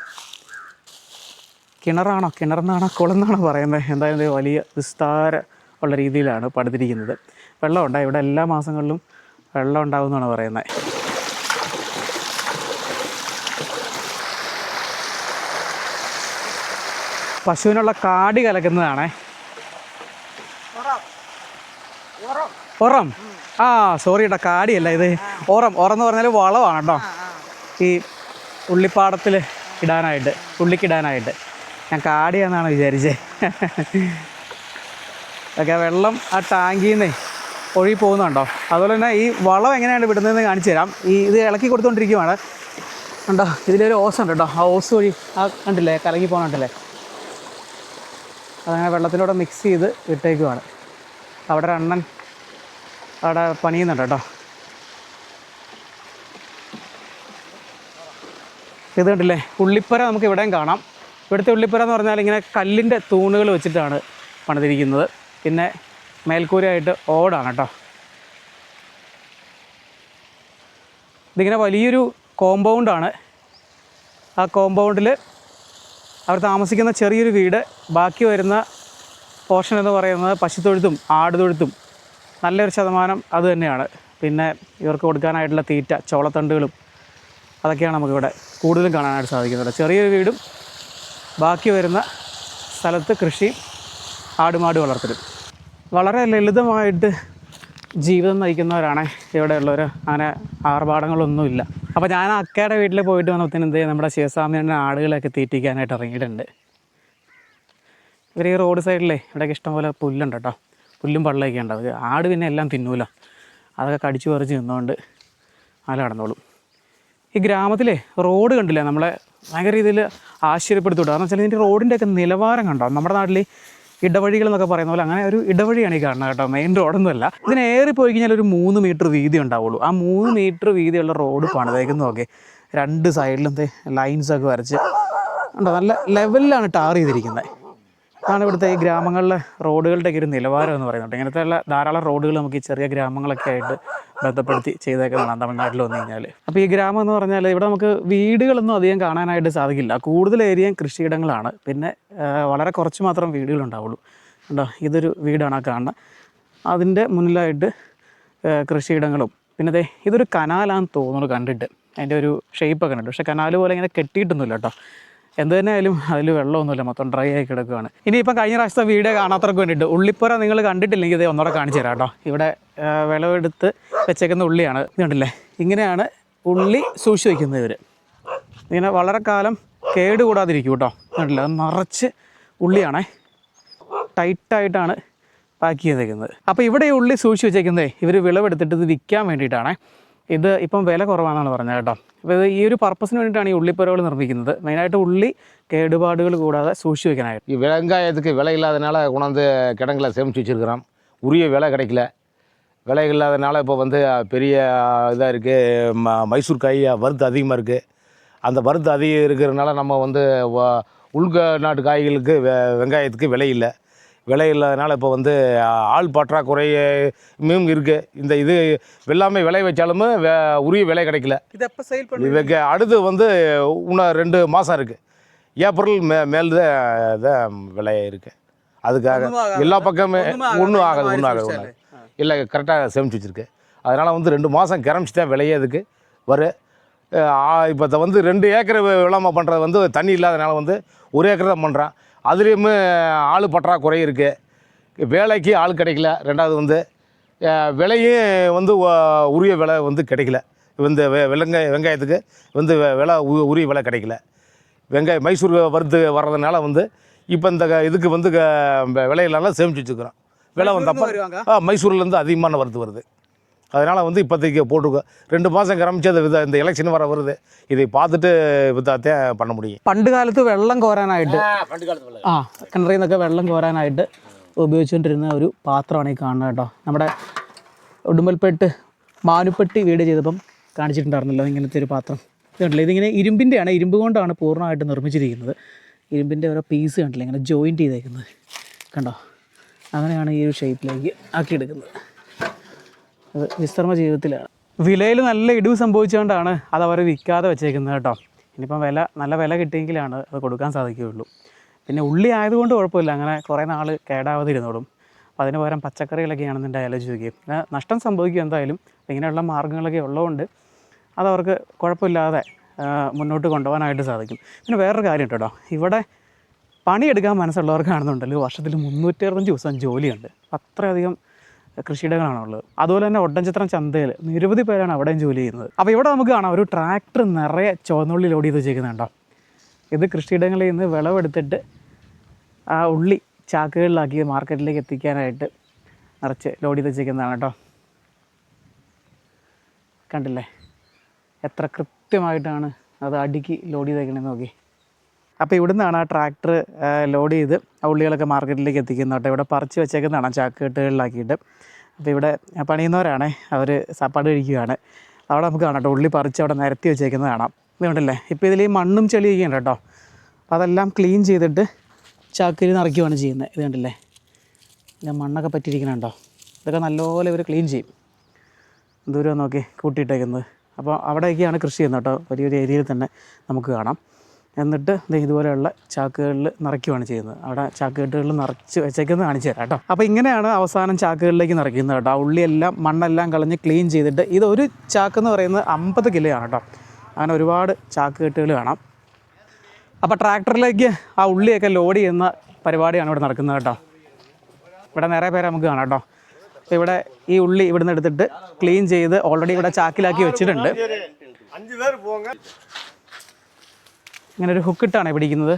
A: കിണറെന്നാണോ കുളമെന്നാണോ പറയുന്നത്, എന്തായാലും വലിയ വിസ്താര ഉള്ള രീതിയിലാണ് പടുത്തിരിക്കുന്നത്. വെള്ളമുണ്ട് ഇവിടെ, എല്ലാ മാസങ്ങളിലും വെള്ളം ഉണ്ടാകുമെന്നാണ് പറയുന്നത്. പശുവിനുള്ള കാടി കലക്കുന്നതാണേ. ഉറം സോറി കേട്ടോ, കാടിയല്ല ഇത്, ഉറം എന്ന് പറഞ്ഞാൽ വളമാണ് കേട്ടോ. ഈ ഉള്ളിപ്പാടത്തിൽ ഇടാനായിട്ട്, ഉള്ളിക്കിടാനായിട്ട്. ഞാൻ കാടിയാണെന്നാണ് വിചാരിച്ചത്. ഒക്കെ വെള്ളം ആ ടാങ്കിൽ നിന്നേ ഒഴുകി പോകുന്നുണ്ടോ. അതുപോലെ തന്നെ ഈ വളം എങ്ങനെയാണ് വിടുന്നതെന്ന് കാണിച്ചു തരാം. ഇത് ഇളക്കി കൊടുത്തുകൊണ്ടിരിക്കുകയാണ്. കണ്ടോ ഇതിലൊരു ഓസ് ഉണ്ട് കേട്ടോ. ആ ഓസ് വഴി കണ്ടില്ലേ കലങ്ങി പോകുന്നുണ്ടല്ലേ, അതങ്ങനെ വെള്ളത്തിലൂടെ മിക്സ് ചെയ്ത് ഇട്ടേക്കുവാണ്. അവിടെ ഒരു അണ്ണൻ അവിടെ പണിയുന്നുണ്ട് കേട്ടോ. ഇത് കണ്ടില്ലേ ഉള്ളിപ്പര നമുക്ക് ഇവിടെയും കാണാം. ഇവിടുത്തെ ഉള്ളിപ്പര എന്ന് പറഞ്ഞാൽ ഇങ്ങനെ കല്ലിൻ്റെ തൂണുകൾ വെച്ചിട്ടാണ് പണിതിരിക്കുന്നത്. പിന്നെ മേൽക്കൂരയായിട്ട് ഓടാണ് കേട്ടോ. ഇതിങ്ങനെ വലിയൊരു കോമ്പൗണ്ടാണ്. ആ കോമ്പൗണ്ടിൽ അവർ താമസിക്കുന്ന ചെറിയൊരു വീട്, ബാക്കി വരുന്ന പോർഷൻ എന്ന് പറയുന്നത് പശുത്തൊഴുത്തും ആടുതൊഴുത്തും നല്ലൊരു ശതമാനം അത് തന്നെയാണ്. പിന്നെ ഇവർക്ക് കൊടുക്കാനായിട്ടുള്ള തീറ്റ, ചോളത്തണ്ടുകളും അതൊക്കെയാണ് നമുക്കിവിടെ കൂടുതലും കാണാനായിട്ട് സാധിക്കുന്നത്. ചെറിയൊരു വീടും ബാക്കി വരുന്ന സ്ഥലത്ത് കൃഷി, ആടുമാട് വളർത്തലും. വളരെ ലളിതമായിട്ട് ജീവിതം നയിക്കുന്നവരാണ് ഇവിടെയുള്ളവർ. അങ്ങനെ ആർഭാടങ്ങളൊന്നുമില്ല. അപ്പോൾ ഞാൻ അക്കയുടെ വീട്ടിൽ പോയിട്ട് വന്നപ്പോൾ എന്ത് ചെയ്യും, നമ്മുടെ ശിവസ്വാമിയുടെ ആടുകളൊക്കെ തീറ്റിക്കാനായിട്ട് ഇറങ്ങിയിട്ടുണ്ട്. ഇവർ ഈ റോഡ് സൈഡിലേ ഇവിടെയൊക്കെ ഇഷ്ടംപോലെ പുല്ലുണ്ട് കേട്ടോ. പുല്ലും പള്ളയൊക്കെ ഉണ്ട്. അത് ആട് പിന്നെ എല്ലാം തിന്നൂല, അതൊക്കെ കടിച്ചു പറിച്ച് നിന്നുകൊണ്ട് അതിൽ നടന്നോളും. ഈ ഗ്രാമത്തിലെ റോഡ് കണ്ടില്ലേ നമ്മളെ ഭയങ്കര രീതിയിൽ ആശ്ചര്യപ്പെടുത്തും. കാരണം വെച്ചാൽ ഇതിൻ്റെ റോഡിൻ്റെയൊക്കെ നിലവാരം കണ്ടോ. നമ്മുടെ നാട്ടിൽ ഇടവഴികൾ എന്നൊക്കെ പറയുന്ന പോലെ അങ്ങനെ ഒരു ഇടവഴിയാണ് ഈ കാണുന്നത് കേട്ടോ. മെയിൻ റോഡൊന്നുമല്ല. ഇതിന് ഏറി പോയി കഴിഞ്ഞാൽ ഒരു 3 മീറ്റർ വീതി ഉണ്ടാവുള്ളൂ. ആ 3 മീറ്റർ വീതിയുള്ള റോഡ് പണിതേക്കുന്നു നോക്കി. 2 സൈഡിലും ലൈൻസൊക്കെ വരച്ച് ഉണ്ടോ, നല്ല ലെവലിലാണ് ടാർ ചെയ്തിരിക്കുന്നത്. അതാണ് ഇവിടുത്തെ ഈ ഗ്രാമങ്ങളിലെ റോഡുകളുടെയൊക്കെ ഒരു നിലവാരം എന്ന് പറയുന്നത്. ഇങ്ങനത്തെ ധാരാളം റോഡുകൾ നമുക്ക് ഈ ചെറിയ ഗ്രാമങ്ങളൊക്കെ ആയിട്ട് ബന്ധപ്പെടുത്തി ചെയ്തേക്കുന്നതാണ് തമിഴ്നാട്ടിൽ വന്നു കഴിഞ്ഞാൽ. അപ്പോൾ ഈ ഗ്രാമം എന്ന് പറഞ്ഞാൽ ഇവിടെ നമുക്ക് വീടുകളൊന്നും അധികം കാണാനായിട്ട് സാധിക്കില്ല. കൂടുതൽ ഏരിയയും കൃഷിയിടങ്ങളാണ്. പിന്നെ വളരെ കുറച്ച് മാത്രം വീടുകളുണ്ടാവുള്ളൂ. ഉണ്ടോ, ഇതൊരു വീടാണ് ആ കാണുന്നത്. അതിൻ്റെ മുന്നിലായിട്ട് കൃഷിയിടങ്ങളും. പിന്നെ ഇതൊരു കനാലാന്ന് തോന്നുന്നു കണ്ടിട്ട്. അതിൻ്റെ ഒരു ഷേപ്പൊക്കെ ഉണ്ട്. പക്ഷേ കനാല് പോലെ ഇങ്ങനെ കെട്ടിയിട്ടൊന്നുമില്ല കേട്ടോ. എന്ത് തന്നെ ആയാലും അതിൽ വെള്ളമൊന്നുമില്ല, മൊത്തം ഡ്രൈ ആയി കിടക്കുകയാണ്. ഇനിയിപ്പം കഴിഞ്ഞ പ്രാവശ്യത്തെ വീഡിയോ കാണാത്തവർക്ക് വേണ്ടിയിട്ട് ഉള്ളിപ്പുര നിങ്ങൾ കണ്ടിട്ടില്ലെങ്കിൽ ഇത് ഒന്നുകൂടെ കാണിച്ചു തരാം കേട്ടോ. ഇവിടെ വിളവെടുത്ത് വെച്ചേക്കുന്ന ഉള്ളിയാണ്. ഇത് കണ്ടില്ലേ, ഇങ്ങനെയാണ് ഉള്ളി സൂക്ഷിച്ച് വയ്ക്കുന്നത് ഇവർ. ഇങ്ങനെ വളരെ കാലം കേടുകൂടാതിരിക്കും കേട്ടോ. കണ്ടില്ല, അത് നിറച്ച് ഉള്ളിയാണേ, ടൈറ്റായിട്ടാണ് പാക്ക് ചെയ്തേക്കുന്നത്. അപ്പോൾ ഇവിടെ ഈ ഉള്ളി സൂക്ഷിച്ച് വെച്ചേക്കുന്നത് ഇവർ വിളവെടുത്തിട്ട് ഇത് വിൽക്കാൻ വേണ്ടിയിട്ടാണ്. ഇത് ഇപ്പം വില കുറവാണെന്നാണ് പറഞ്ഞത് കേട്ടോ. അപ്പോൾ ഇത് ഈ ഒരു പർപ്പസിന് വേണ്ടിയിട്ടാണ് ഈ ഉള്ളിപ്പുരകൾ നിർമ്മിക്കുന്നത്. മെയിനായിട്ട് ഉള്ളി കേടുപാടുകൾ കൂടാതെ சூழ்ச்சி வைக்கணும்.
D: ഈ வெங்காயத்துக்கு விலை இல்லாதனால கொண்டாந்து கிடங்கில் சேமித்து வச்சுருக்கிறோம். உரிய விலை கிடைக்கல. விலை இல்லாதனால இப்போ வந்து பெரிய இதாக இருக்குது. மைசூர் காய் வறுத்து அதிகமாக இருக்குது. அந்த வறுத்து அதிகம் இருக்கிறதுனால நம்ம வந்து உள்நாட்டு காய்களுக்கு வெங்காயத்துக்கு விலை இல்லை. விலை இல்லாதனால இப்போ வந்து ஆள் பற்றாக்குறையும் இருக்குது. இந்த இது எல்லாமே விளை வச்சாலும் உரிய விலை கிடைக்கல.
A: இது எப்போ சேல் பண்ணி
D: இதுக்கு அடுத்து வந்து இன்னும் 2 மாதம் இருக்குது. ஏப்ரல் மேல்தான் விலை இருக்குது. அதுக்காக எல்லா பக்கமே ஒன்றும் ஆகாது. இல்லை, கரெக்டாக சேமிச்சு வச்சுருக்கு. அதனால் வந்து 2 மாதம் கிளம்பிச்சு தான் விலையே அதுக்கு வரும். இப்போ வந்து 2 ஏக்கர் விளாம பண்ணுறது வந்து தண்ணி இல்லாதனால வந்து 1 ஏக்கர் தான் பண்ணுறான். அதுலேயுமே ஆள் பற்றாக்குறை இருக்குது. வேலைக்கு ஆள் கிடைக்கல. ரெண்டாவது வந்து விலையும் வந்து உரிய விலை வந்து கிடைக்கல. இந்த வெங்காயத்துக்கு வந்து விலை உரிய விலை கிடைக்கல. வெங்காயம் மைசூர் வறுத்து வர்றதுனால வந்து இப்போ இந்த இதுக்கு வந்து விலையிலலாம் சேமித்து வச்சுக்கிறோம். விலை வந்தப்போ மைசூர்லேருந்து அதிகமான வறுத்து வருது. அதனால் வந்து இப்போதைக்கு போட்டுருக்கோ 2 மாதம் கிளம்பிச்சு അത് இந்த எலெக்ஷன் வர வருது. இதை பார்த்துட்டு വിത്താത്തേ பண்ண முடியும்.
A: പണ്ട് കാലത്ത് വെള്ളം കോരാനായിട്ട് കിണറിൽ നിന്നൊക്കെ വെള്ളം കോരാനായിട്ട് ഉപയോഗിച്ചുകൊണ്ടിരുന്ന ഒരു പാത്രമാണ് ഈ കാണുന്നത് കേട്ടോ. നമ്മുടെ ഉടുമ്പൽപേട്ട് മാനുപ്പെട്ടി വീട് ചെയ്തപ്പം കാണിച്ചിട്ടുണ്ടായിരുന്നല്ലോ ഇങ്ങനത്തെ ഒരു പാത്രം. ഇത് കണ്ടില്ല, ഇതിങ്ങനെ ഇരുമ്പിൻ്റെയാണ്, ഇരുമ്പ് കൊണ്ടാണ് പൂർണ്ണമായിട്ട് നിർമ്മിച്ചിരിക്കുന്നത്. ഇരുമ്പിൻ്റെ ഓരോ പീസ് കണ്ടില്ല ഇങ്ങനെ ജോയിൻറ്റ് ചെയ്തേക്കുന്നത് കണ്ടോ. അങ്ങനെയാണ് ഈ ഒരു ഷേപ്പിലേക്ക് ആക്കിയെടുക്കുന്നത്. അത് വിശ്രമ ജീവിതത്തിലാണ്. വിലയിൽ നല്ല ഇടിവ് സംഭവിച്ചുകൊണ്ടാണ് അത് അവർ വിൽക്കാതെ വെച്ചേക്കുന്നത് കേട്ടോ. ഇനിയിപ്പം നല്ല വില കിട്ടിയെങ്കിലാണ് അത് കൊടുക്കാൻ സാധിക്കുകയുള്ളൂ. പിന്നെ ഉള്ളി ആയതുകൊണ്ട് കുഴപ്പമില്ല, അങ്ങനെ കുറേ നാൾ കേടാവാതെ ഇരുന്നോളും. അപ്പോൾ അതിന് പകരം പച്ചക്കറികളൊക്കെ ആണെന്നുണ്ട് ആലോചിച്ച് നോക്കിയും പിന്നെ നഷ്ടം സംഭവിക്കും എന്തായാലും. ഇങ്ങനെയുള്ള മാർഗ്ഗങ്ങളൊക്കെ ഉള്ളതുകൊണ്ട് അതവർക്ക് കുഴപ്പമില്ലാതെ മുന്നോട്ട് കൊണ്ടുപോകാനായിട്ട് സാധിക്കും. പിന്നെ വേറൊരു കാര്യം കേട്ടോ, ഇവിടെ പണിയെടുക്കാൻ മനസ്സുള്ളവർക്കാണെന്നുണ്ടല്ലോ വർഷത്തിൽ 365 ദിവസം ജോലിയുണ്ട്. അത്രയധികം കൃഷിയിടങ്ങളാണുള്ളത്. അതുപോലെ തന്നെ ഒട്ടൻചിത്രം ചന്തയിൽ നിരവധി പേരാണ് അവിടെയും ജോലി ചെയ്യുന്നത്. അപ്പോൾ ഇവിടെ നമുക്ക് കാണാം ഒരു ട്രാക്ടർ നിറയെ ചുവന്നുള്ളി ലോഡ് ചെയ്ത് വെച്ചേക്കുന്നുണ്ടോ. ഇത് കൃഷിയിടങ്ങളിൽ നിന്ന് വിളവെടുത്തിട്ട് ആ ഉള്ളി ചാക്കുകളിലാക്കി മാർക്കറ്റിലേക്ക് എത്തിക്കാനായിട്ട് നിറച്ച് ലോഡ് ചെയ്ത് വെച്ചേക്കുന്നതാണ് കേട്ടോ. കണ്ടില്ലേ എത്ര കൃത്യമായിട്ടാണ് അത് അടുക്കി ലോഡ് ചെയ്തേക്കണേന്ന് നോക്കി. അപ്പോൾ ഇവിടുന്നാണ് ആ ട്രാക്ടർ ലോഡ് ചെയ്ത് ആ ഉള്ളികളൊക്കെ മാർക്കറ്റിലേക്ക് എത്തിക്കുന്നത് കേട്ടോ. ഇവിടെ പറിച്ച് വെച്ചേക്കുന്നതാണ് ചാക്ക് കെട്ടുകളിലാക്കിയിട്ട്. അപ്പോൾ ഇവിടെ പണിയുന്നവരാണേ, അവർ സാപ്പാട് കഴിക്കുകയാണ്. അവിടെ നമുക്ക് കാണാം കേട്ടോ, ഉള്ളി പറിച്ച് അവിടെ നിരത്തി വെച്ചേക്കുന്നത് കാണാം. ഇതുകൊണ്ടല്ലേ ഇപ്പോൾ ഇതിൽ ഈ മണ്ണും ചെളിയൊക്കെ ഉണ്ട് കേട്ടോ. അപ്പോൾ അതെല്ലാം ക്ലീൻ ചെയ്തിട്ട് ചാക്കിൽ നിറയ്ക്കുകയാണ് ചെയ്യുന്നത്. ഇത് കണ്ടില്ലേ, ഇല്ല മണ്ണൊക്കെ പറ്റിയിരിക്കണുണ്ടോ. ഇതൊക്കെ നല്ലപോലെ ഇവർ ക്ലീൻ ചെയ്യും. ദൂരം നോക്കി കൂട്ടിയിട്ടേക്കുന്നത്. അപ്പോൾ അവിടെയൊക്കെയാണ് കൃഷി ചെയ്യുന്നത് കേട്ടോ, വലിയൊരു ഏരിയയിൽ തന്നെ നമുക്ക് കാണാം. എന്നിട്ട് ഇതുപോലെയുള്ള ചാക്കുകളിൽ നിറയ്ക്കുകയാണ് ചെയ്യുന്നത്. അവിടെ ചാക്കുകെട്ടുകളിൽ നിറച്ച് വെച്ചേക്കുന്നത് കാണിച്ചു തരാം കേട്ടോ. അപ്പോൾ ഇങ്ങനെയാണ് അവസാനം ചാക്കുകളിലേക്ക് നിറയ്ക്കുന്നത് കേട്ടോ. ആ ഉള്ളിയെല്ലാം മണ്ണെല്ലാം കളഞ്ഞ് ക്ലീൻ ചെയ്തിട്ട് ഇതൊരു ചാക്കെന്ന് പറയുന്നത് 50 കിലോ ആണ് കേട്ടോ. അങ്ങനെ ഒരുപാട് ചാക്കുകെട്ടുകൾ കാണാം. അപ്പോൾ ട്രാക്ടറിലേക്ക് ആ ഉള്ളിയൊക്കെ ലോഡ് ചെയ്യുന്ന പരിപാടിയാണ് ഇവിടെ നടക്കുന്നത് കേട്ടോ. ഇവിടെ നിറയെ പേരെ നമുക്ക് കാണാം കേട്ടോ. അപ്പോൾ ഇവിടെ ഈ ഉള്ളി ഇവിടുന്ന് എടുത്തിട്ട് ക്ലീൻ ചെയ്ത് ഓൾറെഡി ഇവിടെ ചാക്കിലാക്കി വെച്ചിട്ടുണ്ട്. ഇങ്ങനെ ഒരു ഹുക്കിട്ടാണ് പിടിക്കുന്നത്.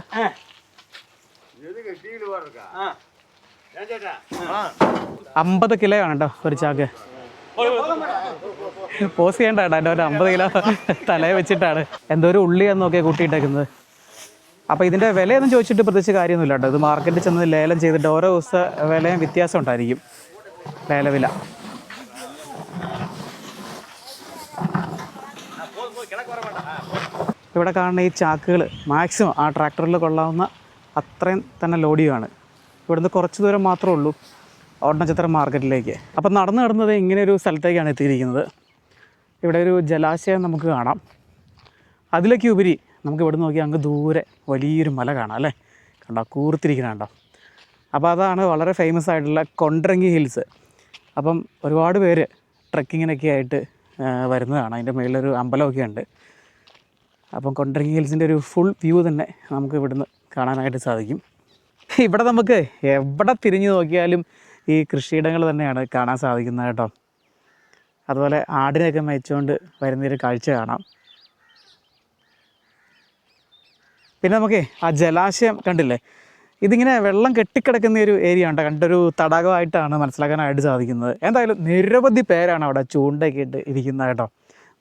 A: 50 കിലോ ആണ് കേട്ടോ ഒരു ചാക്ക്. പോസ് ചെയ്യണ്ട കേട്ടോ, എൻ്റെ ഒരു 50 കിലോ തലയെ വെച്ചിട്ടാണ് എന്തോ ഒരു ഉള്ളിയാന്ന് നോക്കിയാൽ കൂട്ടിയിട്ടേക്കുന്നത്. അപ്പോൾ ഇതിൻ്റെ വിലയൊന്നും ചോദിച്ചിട്ട് പ്രത്യേകിച്ച് കാര്യമൊന്നുമില്ല കേട്ടോ. ഇത് മാർക്കറ്റിൽ ചെന്ന് ലേലം ചെയ്തിട്ട് ഓരോ ദിവസത്തെ വിലയും വ്യത്യാസം ഉണ്ടായിരിക്കും, ലേലവില. ഇവിടെ കാണുന്ന ഈ ചാക്കുകൾ മാക്സിമം ആ ട്രാക്ടറിൽ കൊള്ളാവുന്ന അത്രയും തന്നെ ലോഡ് ചെയ്യുകയാണ്. ഇവിടുന്ന് കുറച്ച് ദൂരം മാത്രമേ ഉള്ളൂ ഓടനച്ചിത്രം മാർക്കറ്റിലേക്ക്. അപ്പം നടന്നു കിടന്നത് ഇങ്ങനെ ഒരു സ്ഥലത്തേക്കാണ് എത്തിയിരിക്കുന്നത്. ഇവിടെ ഒരു ജലാശയം നമുക്ക് കാണാം. അതിലേക്ക് ഉപരി നമുക്ക് ഇവിടെ നോക്കി അങ്ങ് ദൂരെ വലിയൊരു മല കാണാം അല്ലേ, കണ്ടോ, കൂർത്തിരിക്കണം കണ്ടോ. അപ്പോൾ അതാണ് വളരെ ഫേമസ് ആയിട്ടുള്ള കൊണ്ടരങ്ങി ഹിൽസ്. അപ്പം ഒരുപാട് പേര് ട്രക്കിങ്ങിനൊക്കെ ആയിട്ട് വരുന്നതാണ്. അതിൻ്റെ മുകളിലൊരു അമ്പലമൊക്കെ ഉണ്ട്. അപ്പം കൊണ്ടരങ്ങി ഹിൽസിൻ്റെ ഒരു ഫുൾ വ്യൂ തന്നെ നമുക്ക് ഇവിടുന്ന് കാണാനായിട്ട് സാധിക്കും. ഇവിടെ നമുക്ക് എവിടെ തിരിഞ്ഞു നോക്കിയാലും ഈ കൃഷിയിടങ്ങൾ തന്നെയാണ് കാണാൻ സാധിക്കുന്നത് കേട്ടോ. അതുപോലെ ആടിനെയൊക്കെ മേയിച്ചുകൊണ്ട് വരുന്നൊരു കാഴ്ച കാണാം. പിന്നെ നമുക്ക് ആ ജലാശയം കണ്ടില്ലേ, ഇതിങ്ങനെ വെള്ളം കെട്ടിക്കിടക്കുന്ന ഒരു ഏരിയ ഉണ്ട്, കണ്ടൊരു തടാകമായിട്ടാണ് മനസ്സിലാക്കാനായിട്ട് സാധിക്കുന്നത്. എന്തായാലും നിരവധി പേരാണ് അവിടെ ചൂണ്ടയൊക്കെ ഇട്ട് ഇരിക്കുന്നത് കേട്ടോ.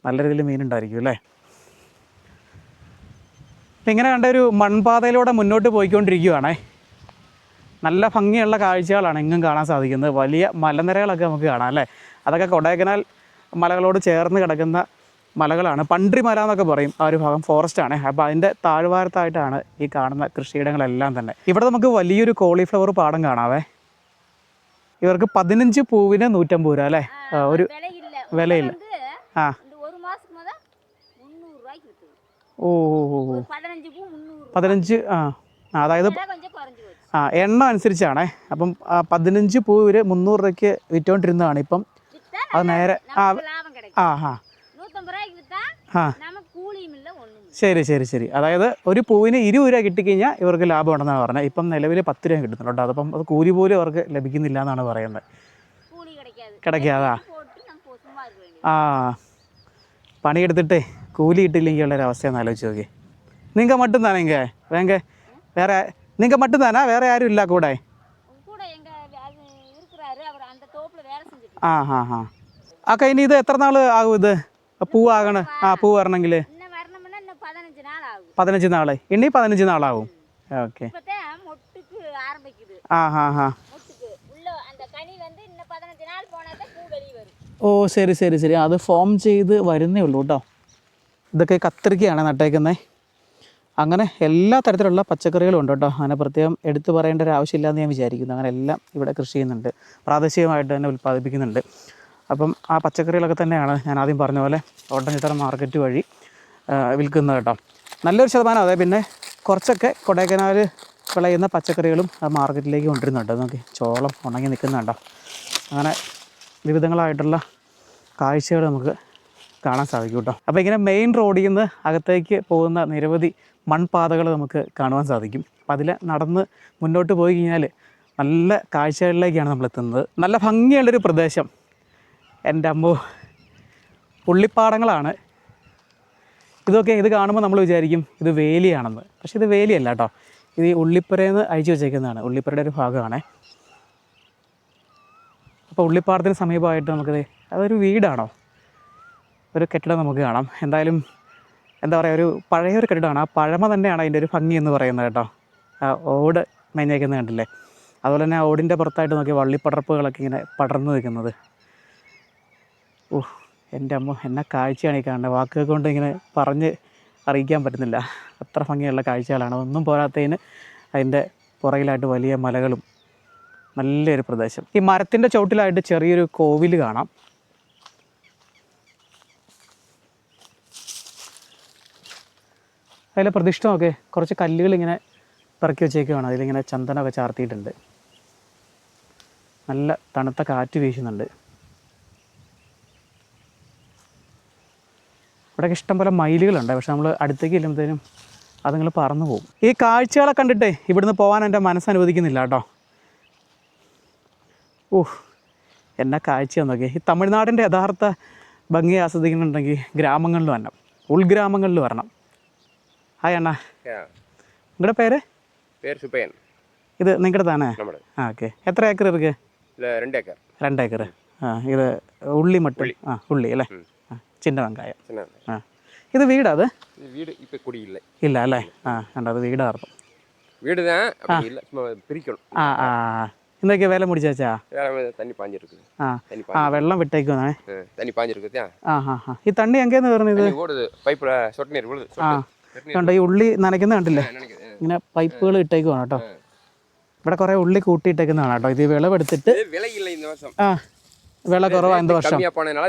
A: നല്ല രീതിയിൽ മീനുണ്ടായിരിക്കും അല്ലേ. ഇങ്ങനെ കണ്ട ഒരു മൺപാതയിലൂടെ മുന്നോട്ട് പോയിക്കൊണ്ടിരിക്കുകയാണേ. നല്ല ഭംഗിയുള്ള കാഴ്ചകളാണ് എങ്ങും കാണാൻ സാധിക്കുന്നത്. വലിയ മലനിരകളൊക്കെ നമുക്ക് കാണാം അല്ലേ. അതൊക്കെ കൊടൈക്കനാൽ മലകളോട് ചേർന്ന് കിടക്കുന്ന മലകളാണ്. പണ്ട്രി മല എന്നൊക്കെ പറയും ആ ഒരു ഭാഗം, ഫോറസ്റ്റാണ്. അപ്പോൾ അതിൻ്റെ താഴ്വാരത്തായിട്ടാണ് ഈ കാണുന്ന കൃഷിയിടങ്ങളെല്ലാം തന്നെ. ഇവിടെ നമുക്ക് വലിയൊരു കോളിഫ്ലവർ പാടം കാണാവേ. ഇവർക്ക് 15 പൂവിന് 150 രൂപ അല്ലേ, ഒരു വിലയില്ല. ആ ഓ 15 അതായത് എണ്ണം അനുസരിച്ചാണേ. അപ്പം 15 പൂ ഇവർ 300 രൂപയ്ക്ക് വിറ്റുകൊണ്ടിരുന്നതാണ്. ഇപ്പം അത് നേരെ ശരി ശരി ശരി. അതായത് ഒരു പൂവിന് 20 രൂപ കിട്ടിക്കഴിഞ്ഞാൽ ഇവർക്ക് ലാഭം ഉണ്ടെന്നാണ് പറഞ്ഞത്. ഇപ്പം നിലവിൽ 10 രൂപ കിട്ടുന്നുണ്ട്. അതപ്പം അത് കൂലി പോലും അവർക്ക് ലഭിക്കുന്നില്ല എന്നാണ് പറയുന്നത്. കിടക്കാതാ പണിയെടുത്തിട്ട് കൂലി കിട്ടില്ലെങ്കിൽ ഉള്ളൊരവസ്ഥയെന്ന് ആലോചിച്ച് നോക്കി. നിങ്ങൾക്ക് മട്ടും താനെങ്ക വേങ്ക വേറെ നിങ്ങൾക്ക് മട്ടും താനാ, വേറെ ആരും ഇല്ല കൂടെ? ഇനി ഇത് എത്ര നാൾ ആകും ഇത് പൂവാകണം? പൂ വരണമെങ്കിൽ 15 നാൾ. ഇനി 15 നാളാവും. ഓക്കെ. ഓ ശരി ശരി ശരി. അത് ഫോം ചെയ്ത് വരുന്നേ ഉള്ളൂ കേട്ടോ. ഇതൊക്കെ കത്തിരിക്കയാണ് നട്ടേക്കുന്നത്. അങ്ങനെ എല്ലാ തരത്തിലുള്ള പച്ചക്കറികളും ഉണ്ട് കേട്ടോ. അങ്ങനെ പ്രത്യേകം എടുത്തു പറയേണ്ട ഒരു ആവശ്യമില്ലാന്ന് ഞാൻ വിചാരിക്കുന്നു. അങ്ങനെ എല്ലാം ഇവിടെ കൃഷി ചെയ്യുന്നുണ്ട്, പ്രാദേശികമായിട്ട് തന്നെ ഉൽപ്പാദിപ്പിക്കുന്നുണ്ട്. അപ്പം ആ പച്ചക്കറികളൊക്കെ തന്നെയാണ് ഞാൻ ആദ്യം പറഞ്ഞ പോലെ ഓടനച്ചിത്രം മാർക്കറ്റ് വഴി വിൽക്കുന്നത് കേട്ടോ. നല്ലൊരു ശതമാനം അതെ. പിന്നെ കുറച്ചൊക്കെ കൊടൈക്കനാൽ വിളയുന്ന പച്ചക്കറികളും ആ മാർക്കറ്റിലേക്ക് കൊണ്ടുവരുന്നുണ്ട്. നോക്കി ചോളം ഉണങ്ങി നിൽക്കുന്നുണ്ടോ. അങ്ങനെ വിവിധങ്ങളായിട്ടുള്ള കാഴ്ചകൾ നമുക്ക് കാണാൻ സാധിക്കും കേട്ടോ. അപ്പോൾ ഇങ്ങനെ മെയിൻ റോഡിൽ നിന്ന് അകത്തേക്ക് പോകുന്ന നിരവധി മൺപാതകൾ നമുക്ക് കാണുവാൻ സാധിക്കും. അപ്പം അതിൽ നടന്ന് മുന്നോട്ട് പോയി കഴിഞ്ഞാൽ നല്ല കാഴ്ചകളിലേക്കാണ് നമ്മൾ എത്തുന്നത്. നല്ല ഭംഗിയുള്ളൊരു പ്രദേശം. എൻ്റെ അമ്മോ, ഉള്ളിപ്പാടങ്ങളാണ് ഇതൊക്കെ. ഇത് കാണുമ്പോൾ നമ്മൾ വിചാരിക്കും ഇത് വേലിയാണെന്ന്. പക്ഷേ ഇത് വേലിയല്ല കേട്ടോ. ഇത് ഈ ഉള്ളിപ്പുരയിൽ അയച്ചു വെച്ചേക്കുന്നതാണ്. ഉള്ളിപ്പുരയുടെ ഒരു ഭാഗമാണ്. അപ്പോൾ ഉള്ളിപ്പാടത്തിന് സമീപമായിട്ട് നമുക്കത് അതൊരു വീടാണോ, ഒരു കെട്ടിടം നമുക്ക് കാണാം. എന്തായാലും എന്താ പറയുക, ഒരു പഴയൊരു കെട്ടിടമാണ്. ആ പഴമ തന്നെയാണ് അതിൻ്റെ ഒരു ഭംഗി എന്ന് പറയുന്നത് കേട്ടോ. ആ ഓട് മേഞ്ഞേക്കുന്നത് കണ്ടില്ലേ. അതുപോലെ തന്നെ ആ ഓടിൻ്റെ പുറത്തായിട്ട് നോക്കി വള്ളിപ്പടർപ്പുകളൊക്കെ ഇങ്ങനെ പടർന്നു നിൽക്കുന്നത്. എൻ്റെ അമ്മ, എന്നെ കാഴ്ചയാണ് ഈ കാണുന്നത്. വാക്കുകൾ കൊണ്ട് ഇങ്ങനെ പറഞ്ഞ് അറിയിക്കാൻ പറ്റുന്നില്ല. അത്ര ഭംഗിയുള്ള കാഴ്ചകളാണ്. ഒന്നും പോരാത്തതിന് അതിൻ്റെ പുറകിലായിട്ട് വലിയ മലകളും നല്ലൊരു പ്രദേശം. ഈ മരത്തിൻ്റെ ചുവട്ടിലായിട്ട് ചെറിയൊരു കോവിൽ കാണാം. അതിലെ പ്രതിഷ്ഠമൊക്കെ കുറച്ച് കല്ലുകൾ ഇങ്ങനെ പെറുക്കി വെച്ചേക്കുവാണ്. അതിലിങ്ങനെ ചന്ദനമൊക്കെ ചാർത്തിയിട്ടുണ്ട്. നല്ല തണുത്ത കാറ്റ് വീശുന്നുണ്ട്. ഇവിടെയൊക്കെ ഇഷ്ടംപോലെ മയിലുകളുണ്ട്. പക്ഷെ നമ്മൾ അടുത്തേക്ക് ചെല്ലുമ്പോഴത്തേനും അതുങ്ങൾ പറന്നു പോകും. ഈ കാഴ്ചകളെ കണ്ടിട്ടേ ഇവിടുന്ന് പോകാൻ എൻ്റെ മനസ്സനുവദിക്കുന്നില്ല കേട്ടോ. എന്നാ കാഴ്ചയാന്ന് നോക്കി. ഈ തമിഴ്നാടിൻ്റെ യഥാർത്ഥ ഭംഗി ആസ്വദിക്കുന്നുണ്ടെങ്കിൽ ഗ്രാമങ്ങളിൽ വരണം, ഉൾഗ്രാമങ്ങളിൽ വരണം. ഹായ് അണ്ണാ, നിങ്ങളുടെ പേര്?
E: പേര് സുപ്പയ്യൻ.
A: ഇത് നിങ്ങളുടെ താനേ? ആ, ഓക്കെ. എത്ര ഏക്കർ ഇருக்கு?
E: 2 ഏക്കർ.
A: 2 ഏക്കർ. ആ, ഇത് ഉള്ളി മട്ടും. ആ, ഉള്ളി അല്ലേ. ചിന്ന വെങ്കായം. ആ, ഇത് വീടാ? അത്
E: വീട് ഇപ്പം കുടിയില്ല.
A: ഇല്ല അല്ലേ. ആ, കണ്ടോ, അത് വീടായിരുന്നു.
E: வீடு தான், அப்படி இல்லை, சும்மா பிரிக்கணும்.
A: എന്തൊക്കെയാ വില മുടിച്ചാ?
E: தண்ணி பாஞ்சிருக்குது.
A: വെള്ളം വിട്ടേക്കുവാണേ.
E: தண்ணி பாஞ்சிருக்குது.
A: ഈ തണ്ണി എങ്കേന്ന് പറഞ്ഞത്
E: ஓடுது, பைப்பில் சொட்டு நீர் விழுது.
A: കണ്ടോ, ഈ ഉള്ളി നനയ്ക്കുന്ന കണ്ടില്ലേ, ഇങ്ങനെ പൈപ്പുകൾ ഇട്ടേക്കുവാണ് കേട്ടോ. ഇവിടെ കുറേ ഉള്ളി കൂട്ടിയിട്ടേക്കുന്നതാണ് കേട്ടോ. ഇത് വിളവെടുത്തിട്ട്
E: விலையில்லை இந்த வருஷம்.
A: വില കുറവാ എന്ത് വർഷം?
E: கம்மியாக போனதுனால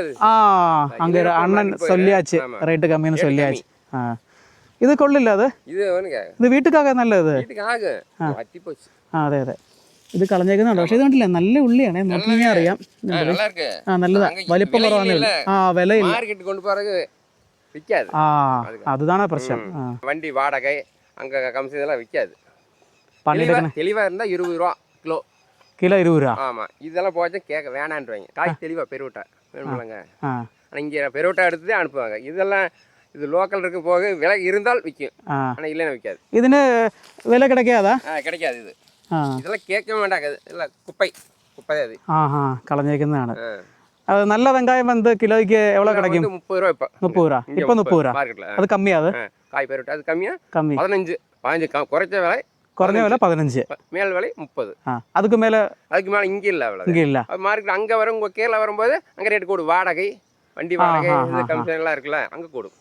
A: അങ്ങനെ അണ്ണൻ സൊല്ലിയാച്ച് റേറ്റ് കമ്മിന്ന് സൊല്ലിയാച്ച്. ഇത് കൊള്ളില്ല. അത് ഇത് വീട്ടുകാക നല്ലത്. അതെ അതെ, ഇത് കളഞ്ഞേക്കുന്നുണ്ടോ. പക്ഷെ ഇത് കണ്ടില്ലേ, നല്ല ഉള്ളിയാണ്. നോക്കി അറിയാം. നല്ലതാ, വലിപ്പം കുറവാണ്. വിലയില്ല. அதுதானே பிரச்சனை.
E: வண்டி வாடகை அங்கே கம்சி இதெல்லாம் விற்காது. தெளிவாக இருந்தால் 20 ரூபா கிலோ.
A: 20 ரூபா?
E: ஆமாம். இதெல்லாம் போச்சு கேட்க வேணான்றாங்க. காய் தெளிவாக பெருவிட்டா வேணுமில்லங்க. ஆனால் இங்கே பெருவிட்டா எடுத்து அனுப்புவாங்க. இதெல்லாம் இது லோக்கல் இருக்கு போக விலை இருந்தால் விற்கும், ஆனால் இல்லைன்னா விற்காது.
A: இதுன்னு விலை கிடைக்காதா?
E: கிடைக்காது. இது இதெல்லாம் கேட்க வேண்டாங்க. இல்லை குப்பை அது.
A: കളഞ്ഞേക്കുന്നതാണ്. അത് നല്ല വെങ്കായം വന്ന് കിലോയ്ക്ക് എവിടെ കിടക്കും?
E: 30 രൂപ.
A: 30 രൂപ. ഇപ്പൊ 30 രൂപ. അത് കമ്മിയാ? അത്
E: കായ് പെരുവിട്ട അത് കമ്മിയാ. 15 കുറച്ച വില.
A: കുറഞ്ഞ വില 15,
E: மேல் விலை 30.
A: அதுக்கு மேலே
E: இங்கே இல்லை. இங்கே இல்லை. மார்க்கெட் அங்கே வரும். உங்கள் கேரளா வரும்போது அங்கே ரேட் கூடும். வாடகை, വണ്ടി വാടക, കമ്മീഷനെല്ലാം இருக்குல்ல, അങ്ങ് കൂടും.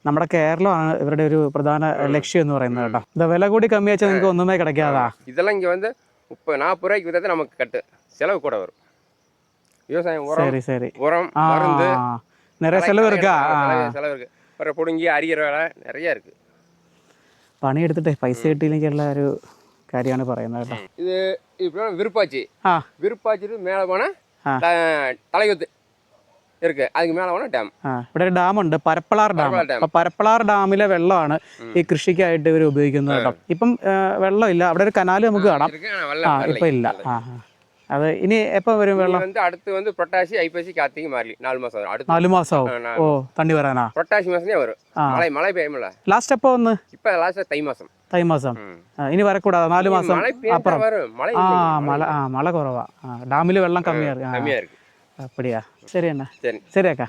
A: നമ്മുടെ കേരളമാണ് ഇവരുടെ ഒരു പ്രധാന ലക്ഷ്യം എന്ന് പറയുന്നത് കേട്ടോ. ഇത് വില കൂടി കമ്മി വെച്ചാൽ നിങ്ങൾക്ക് ഒന്നുമേ கிடைக்காதா?
E: இதெல்லாம் இங்கே வந்து 30-40 ரூபாய்க்கு விற்றா நமக்கு கட்டு. செலவு கூட வரும். விவசாயம், உரம்,
A: சரி
E: உரம், மருந்து,
A: நிறைய செலவு இருக்கா?
E: செலவு இருக்கு. அப்புறம் பிடுங்கி அரிகிற வேலை நிறைய இருக்கு.
A: പണിയെടുത്തിട്ടേ പൈസ കിട്ടിയില്ലെങ്കിലുള്ള ഒരു കാര്യമാണ് പറയുന്നത് കേട്ടോ.
E: இது இப்போ விருப்பாச்சி. விருப்பாச்சிட்டு மேலே போனால் தலைகுத்து இருக்கு. அதுக்கு மேலே போனால் ഡാം.
A: ഇവിടെ ഒരു ഡാമുണ്ട്, പരപ്പളാർ ഡാം. അപ്പൊ പരപ്പളാർ ഡാമിലെ വെള്ളമാണ് ഈ കൃഷിക്കായിട്ട് ഇവർ ഉപയോഗിക്കുന്നത് കേട്ടോ. ഇപ്പം വെള്ളമില്ല. അവിടെ ഒരു കനാല് നമുക്ക് കാണാം. ഇപ്പൊ ഇല്ല. അത് ഇനി എപ്പോൾ വരും വെള്ളം?
E: അടുത്ത് வந்து புரட்டாசி, ஐப்பசி, கார்த்திகை, மார்கழி 4 மாசம் வரும். അടുത്ത
A: 4 മാസമാവും. ഓ, തണ്ണി വരാനാ?
E: புரட்டாசி மாசமே வரும். மழை பெய்யும்ல.
A: ലാസ്റ്റ് എപ്പോ വന്ന്?
E: இப்போ லாஸ்ட் தை மாசம்.
A: தை മാസം. ഇനി വരക്കൂടാതെ 4 മാസം അപ്പുറം. മഴ കുറവാ. ഡാമിൽ വെള്ളം കമ്മിയാ
E: இருக்கு.
A: അപ്പടിയാ. ശരി എന്നാ. ശരിയാക്കാ.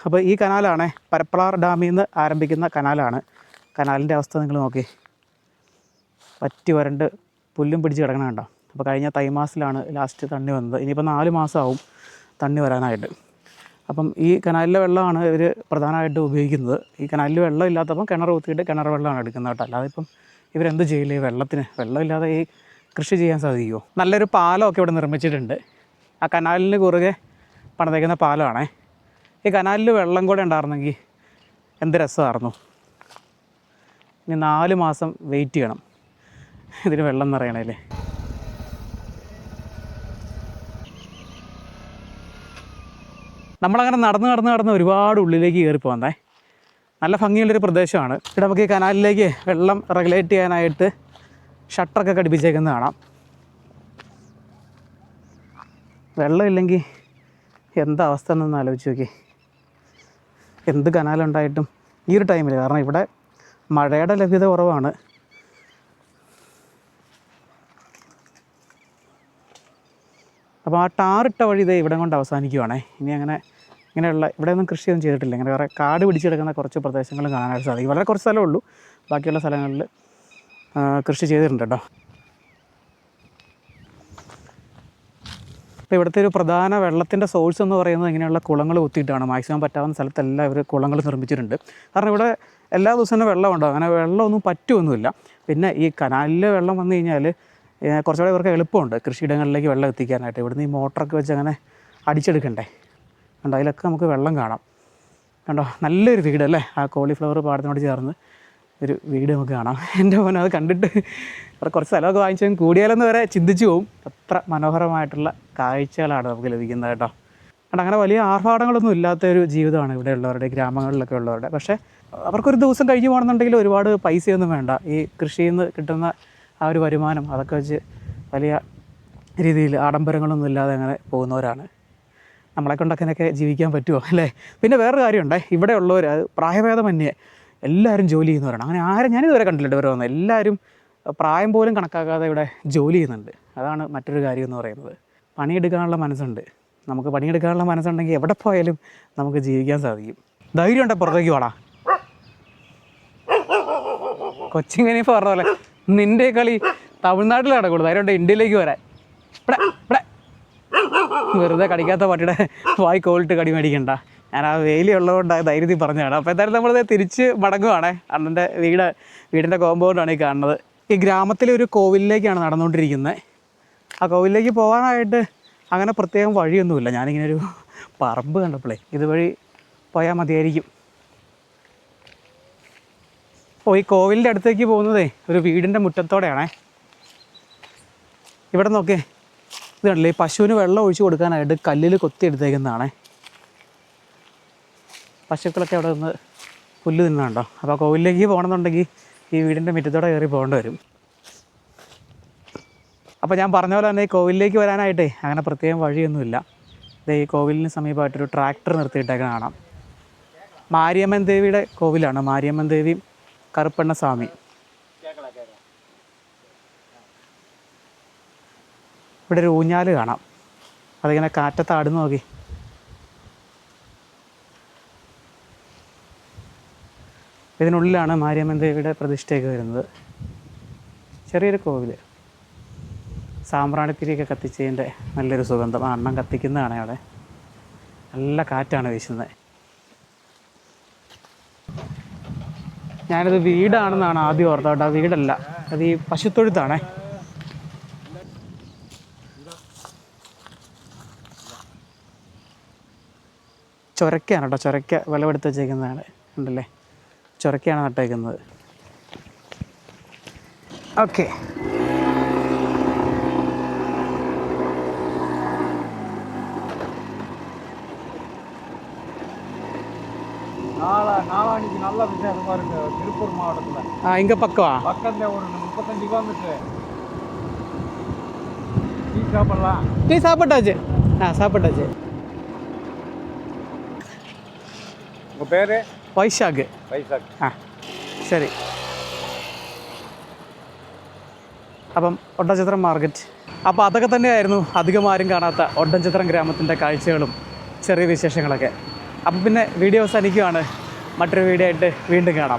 A: അപ്പോൾ ഈ കനാലാണ് പരപ്പളാർ ഡാമിൽ നിന്ന് ആരംഭിക്കുന്ന കനാലാണ്. കനാലിൻ്റെ അവസ്ഥ നിങ്ങൾ നോക്കി, പറ്റി വരണ്ട് പുല്ലും പിടിച്ച് കിടക്കണം കേട്ടോ. അപ്പോൾ കഴിഞ്ഞ തൈ മാസത്തിലാണ് ലാസ്റ്റ് തണ്ണി വന്നത്. ഇനിയിപ്പോൾ 4 മാസമാവും തണ്ണി വരാനായിട്ട്. അപ്പം ഈ കനാലിലെ വെള്ളമാണ് ഇവർ പ്രധാനമായിട്ട് ഉപയോഗിക്കുന്നത്. ഈ കനാലിൽ വെള്ളം ഇല്ലാത്തപ്പം കിണർ കുത്തിയിട്ട് കിണർ വെള്ളമാണ് എടുക്കുന്നത് കേട്ടോ. അല്ലാതെ ഇപ്പം ഇവരെന്ത് ചെയ്യില്ല ഈ വെള്ളത്തിന്? വെള്ളമില്ലാതെ ഈ കൃഷി ചെയ്യാൻ സാധിക്കുമോ? നല്ലൊരു പാലമൊക്കെ ഇവിടെ നിർമ്മിച്ചിട്ടുണ്ട്. ആ കനാലിന് കുറുകെ പണിതേക്കുന്ന പാലമാണേ. ഈ കനാലിൽ വെള്ളം കൂടെ ഉണ്ടായിരുന്നെങ്കിൽ എന്ത് രസമായിരുന്നു. ഇനി 4 മാസം വെയിറ്റ് ചെയ്യണം ഇതിന് വെള്ളം നിറയണേലേ. നമ്മളങ്ങനെ നടന്ന് ഒരുപാട് ഉള്ളിലേക്ക് കയറി പോകുന്നേ. നല്ല ഭംഗിയുള്ളൊരു പ്രദേശമാണ്. ഇവിടെ നമുക്ക് ഈ കനാലിലേക്ക് വെള്ളം റെഗുലേറ്റ് ചെയ്യാനായിട്ട് ഷട്ടറൊക്കെ ഘടിപ്പിച്ചേക്കുന്നത് കാണാം. വെള്ളമില്ലെങ്കിൽ എന്താ അവസ്ഥ എന്നൊന്ന് ആലോചിച്ച് നോക്കി. എന്ത് കനാലുണ്ടായിട്ടും ഈ ഒരു ടൈമിൽ, കാരണം ഇവിടെ മഴയുടെ ലഭ്യത കുറവാണ്. അപ്പോൾ ആ ടാറിട്ട വഴി ഇതേ ഇവിടെ കൊണ്ട് അവസാനിക്കുവാണേ. ഇനി അങ്ങനെ ഇങ്ങനെയുള്ള ഇവിടെയൊന്നും കൃഷിയൊന്നും ചെയ്തിട്ടില്ല. ഇങ്ങനെ വേറെ കാട് പിടിച്ചെടുക്കുന്ന കുറച്ച് പ്രദേശങ്ങളും കാണാനായിട്ട് സാധിക്കും. വളരെ കുറച്ച് സ്ഥലമേ ഉള്ളൂ, ബാക്കിയുള്ള സ്ഥലങ്ങളിൽ കൃഷി ചെയ്തിട്ടുണ്ട് കേട്ടോ. അപ്പോൾ ഇവിടുത്തെ ഒരു പ്രധാന വെള്ളത്തിൻ്റെ സോഴ്സ് എന്ന് പറയുന്നത് ഇങ്ങനെയുള്ള കുളങ്ങൾ കുത്തിയിട്ടാണ്. മാക്സിമം പറ്റാവുന്ന സ്ഥലത്തെല്ലാം ഇവർ കുളങ്ങൾ നിർമ്മിച്ചിട്ടുണ്ട്. കാരണം ഇവിടെ എല്ലാ ദിവസവും വെള്ളമുണ്ടോ, അങ്ങനെ വെള്ളമൊന്നും പറ്റുമൊന്നുമില്ല. പിന്നെ ഈ കനാലിലെ വെള്ളം വന്നു കഴിഞ്ഞാൽ കുറച്ചുകൂടെ ഇവർക്ക് എളുപ്പമുണ്ട് കൃഷിയിടങ്ങളിലേക്ക് വെള്ളം എത്തിക്കാനായിട്ട്. ഇവിടുന്ന് ഈ മോട്ടറൊക്കെ വെച്ച് അങ്ങനെ അടിച്ചെടുക്കണ്ടേ. കണ്ടോ, അതിലൊക്കെ നമുക്ക് വെള്ളം കാണാം. കണ്ടോ, നല്ലൊരു വീട് അല്ലേ, ആ കോളിഫ്ലവർ പാടത്തിനോട് ചേർന്ന് ഒരു വീട് നമുക്ക് കാണാം. എൻ്റെ മോനെ അത് കണ്ടിട്ട് ഇവിടെ കുറച്ച് സ്ഥലമൊക്കെ വാങ്ങിച്ചാൽ കൂടിയാലെന്ന് വരെ ചിന്തിച്ചു പോവും. അത്ര മനോഹരമായിട്ടുള്ള കാഴ്ചകളാണ് നമുക്ക് ലഭിക്കുന്നത് കേട്ടോ. കാരണം അങ്ങനെ വലിയ ആർഭാടങ്ങളൊന്നും ഇല്ലാത്തൊരു ജീവിതമാണ് ഇവിടെ ഉള്ളവരുടെ, ഗ്രാമങ്ങളിലൊക്കെ ഉള്ളവരുടെ. പക്ഷേ അവർക്കൊരു ദിവസം കഴിഞ്ഞ് പോകണമെന്നുണ്ടെങ്കിൽ ഒരുപാട് പൈസയൊന്നും വേണ്ട. ഈ കൃഷിയിൽ നിന്ന് കിട്ടുന്ന ആ ഒരു വരുമാനം അതൊക്കെ വെച്ച് വലിയ രീതിയിൽ ആഡംബരങ്ങളൊന്നും ഇല്ലാതെ അങ്ങനെ പോകുന്നവരാണ്. നമ്മളെ കൊണ്ടൊക്കെ ജീവിക്കാൻ പറ്റുമോ അല്ലേ? പിന്നെ വേറൊരു കാര്യമുണ്ടേ, ഇവിടെ ഉള്ളവർ അത് പ്രായഭേദമന്യേ എല്ലാവരും ജോലി ചെയ്യുന്നവരാണ്. അങ്ങനെ ആരും ഞാനിതുവരെ കണ്ടില്ല ഇവർ വന്നത്. എല്ലാവരും പ്രായം പോലും കണക്കാക്കാതെ ഇവിടെ ജോലി ചെയ്യുന്നുണ്ട്. അതാണ് മറ്റൊരു കാര്യം എന്ന് പറയുന്നത്. പണിയെടുക്കാനുള്ള മനസ്സുണ്ട്. നമുക്ക് പണിയെടുക്കാനുള്ള മനസ്സുണ്ടെങ്കിൽ എവിടെ പോയാലും നമുക്ക് ജീവിക്കാൻ സാധിക്കും. ധൈര്യം ഉണ്ടെങ്കിൽ പുറത്തേക്ക് വാടാ. കൊച്ചിങ്ങനെ പറഞ്ഞ പോലെ നിൻ്റെ കളി തമിഴ്നാട്ടിൽ നടക്കുള്ളൂ, ധൈര്യം ഉണ്ട് ഇന്ത്യയിലേക്ക് വരാൻ. ഇവിടെ ഇവിടെ വെറുതെ കടിക്കാത്ത പട്ടിയുടെ വായി കോളിട്ട് കടി മേടിക്കണ്ട. ഞാൻ ആ വേലിയുള്ളതുകൊണ്ട് ആ ധൈര്യത്തിൽ പറഞ്ഞതാണ്. അപ്പോൾ എന്തായാലും നമ്മളിത് തിരിച്ച് മടങ്ങുവാണേ. അണ്ണൻ്റെ വീടിൻ്റെ കോമ്പൗണ്ടാണ് ഈ കാണുന്നത്. ഈ ഗ്രാമത്തിലെ ഒരു കോവിലിലേക്കാണ് നടന്നുകൊണ്ടിരിക്കുന്നത്. ആ കോവിലിലേക്ക് പോകാനായിട്ട് അങ്ങനെ പ്രത്യേകം വഴിയൊന്നുമില്ല. ഞാനിങ്ങനെ ഒരു പറമ്പ് കണ്ടപ്പോഴേ ഇതുവഴി പോയാൽ മതിയായിരിക്കും. അപ്പോൾ ഈ കോവിലിൻ്റെ അടുത്തേക്ക് പോകുന്നതേ ഒരു വീടിൻ്റെ മുറ്റത്തോടെയാണേ. ഇവിടെ നോക്കേ, ഇത് കണ്ടില്ലേ, ഈ പശുവിന് വെള്ളം ഒഴിച്ച് കൊടുക്കാനായിട്ട് കല്ലിൽ കൊത്തിയെടുത്തേക്കുന്നതാണേ. പശുക്കളൊക്കെ അവിടെ നിന്ന് പുല്ല് തിന്നുന്നുണ്ടോ. അപ്പോൾ കോവിലിലേക്ക് പോകണമെന്നുണ്ടെങ്കിൽ ഈ വീടിൻ്റെ മുറ്റത്തോടെ കയറി പോകേണ്ടി വരും. അപ്പോൾ ഞാൻ പറഞ്ഞ പോലെ തന്നെ ഈ കോവിലിലേക്ക് വരാനായിട്ടേ അങ്ങനെ പ്രത്യേകം വഴിയൊന്നുമില്ല. ഈ കോവിലിന് സമീപമായിട്ടൊരു ട്രാക്ടർ നിർത്തിയിട്ടേക്കാൻ കാണാം. മാരിയമ്മൻ ദേവിയുടെ കോവിലാണ്, മാരിയമ്മൻ ദേവിയും കറുപ്പണ്ണ സ്വാമി. ഇവിടെ ഒരു ഊഞ്ഞാൽ കാണാം, അതിങ്ങനെ കാറ്റത്ത് ആടുന്നു നോക്കി. ഇതിനുള്ളിലാണ് മാരിയമ്മൻ ദേവിയുടെ പ്രതിഷ്ഠയൊക്കെ വരുന്നത്. ചെറിയൊരു കോവിൽ, സാമ്പ്രാണിത്തിരിയൊക്കെ കത്തിച്ചതിൻ്റെ നല്ലൊരു സുഗന്ധം. ആ അണ്ണം കത്തിക്കുന്നതാണ് അവിടെ, നല്ല കാറ്റാണ് വീശുന്നത്. ഞാനത് വീടാണെന്നാണ് ആദ്യം ഓർത്തത് കേട്ടോ. വീടല്ല, അത് ഈ പശുത്തൊഴുത്താണേ. ചൊരക്കയാണ് കേട്ടോ, ചൊരക്ക വിളവെടുത്ത് വെച്ചേക്കുന്നതാണ്, ഉണ്ടല്ലേ, ചൊരക്കയാണ് നട്ടേക്കുന്നത്. ഓക്കെ,
B: நாளானிக்கு நல்ல விசேஷமா இருக்கு திருப்பூர் மாவட்டத்தில்.
A: இங்கே பக்கவா?
B: பக்கத்தில் ஒரு 35 கிலோமீட்டர். டீ சாப்பிடலாம்.
A: டீ சாப்பிட்டாச்சு. சாப்பிட்டாச்சு.
B: உங்கள் பேர்?
A: வைஷாக்.
B: வைசாக்.
A: ശരി. അപ്പം ഒട്ടൻചിത്രം മാർക്കറ്റ്. അപ്പോൾ അതൊക്കെ തന്നെയായിരുന്നു അധികം ആരും കാണാത്ത ഒട്ടൻചിത്രം ഗ്രാമത്തിൻ്റെ കാഴ്ചകളും ചെറിയ വിശേഷങ്ങളൊക്കെ. അപ്പം പിന്നെ വീഡിയോ അവസാനിക്കുകയാണ്. മറ്റൊരു വീഡിയോ ആയിട്ട് വീണ്ടും കാണാം.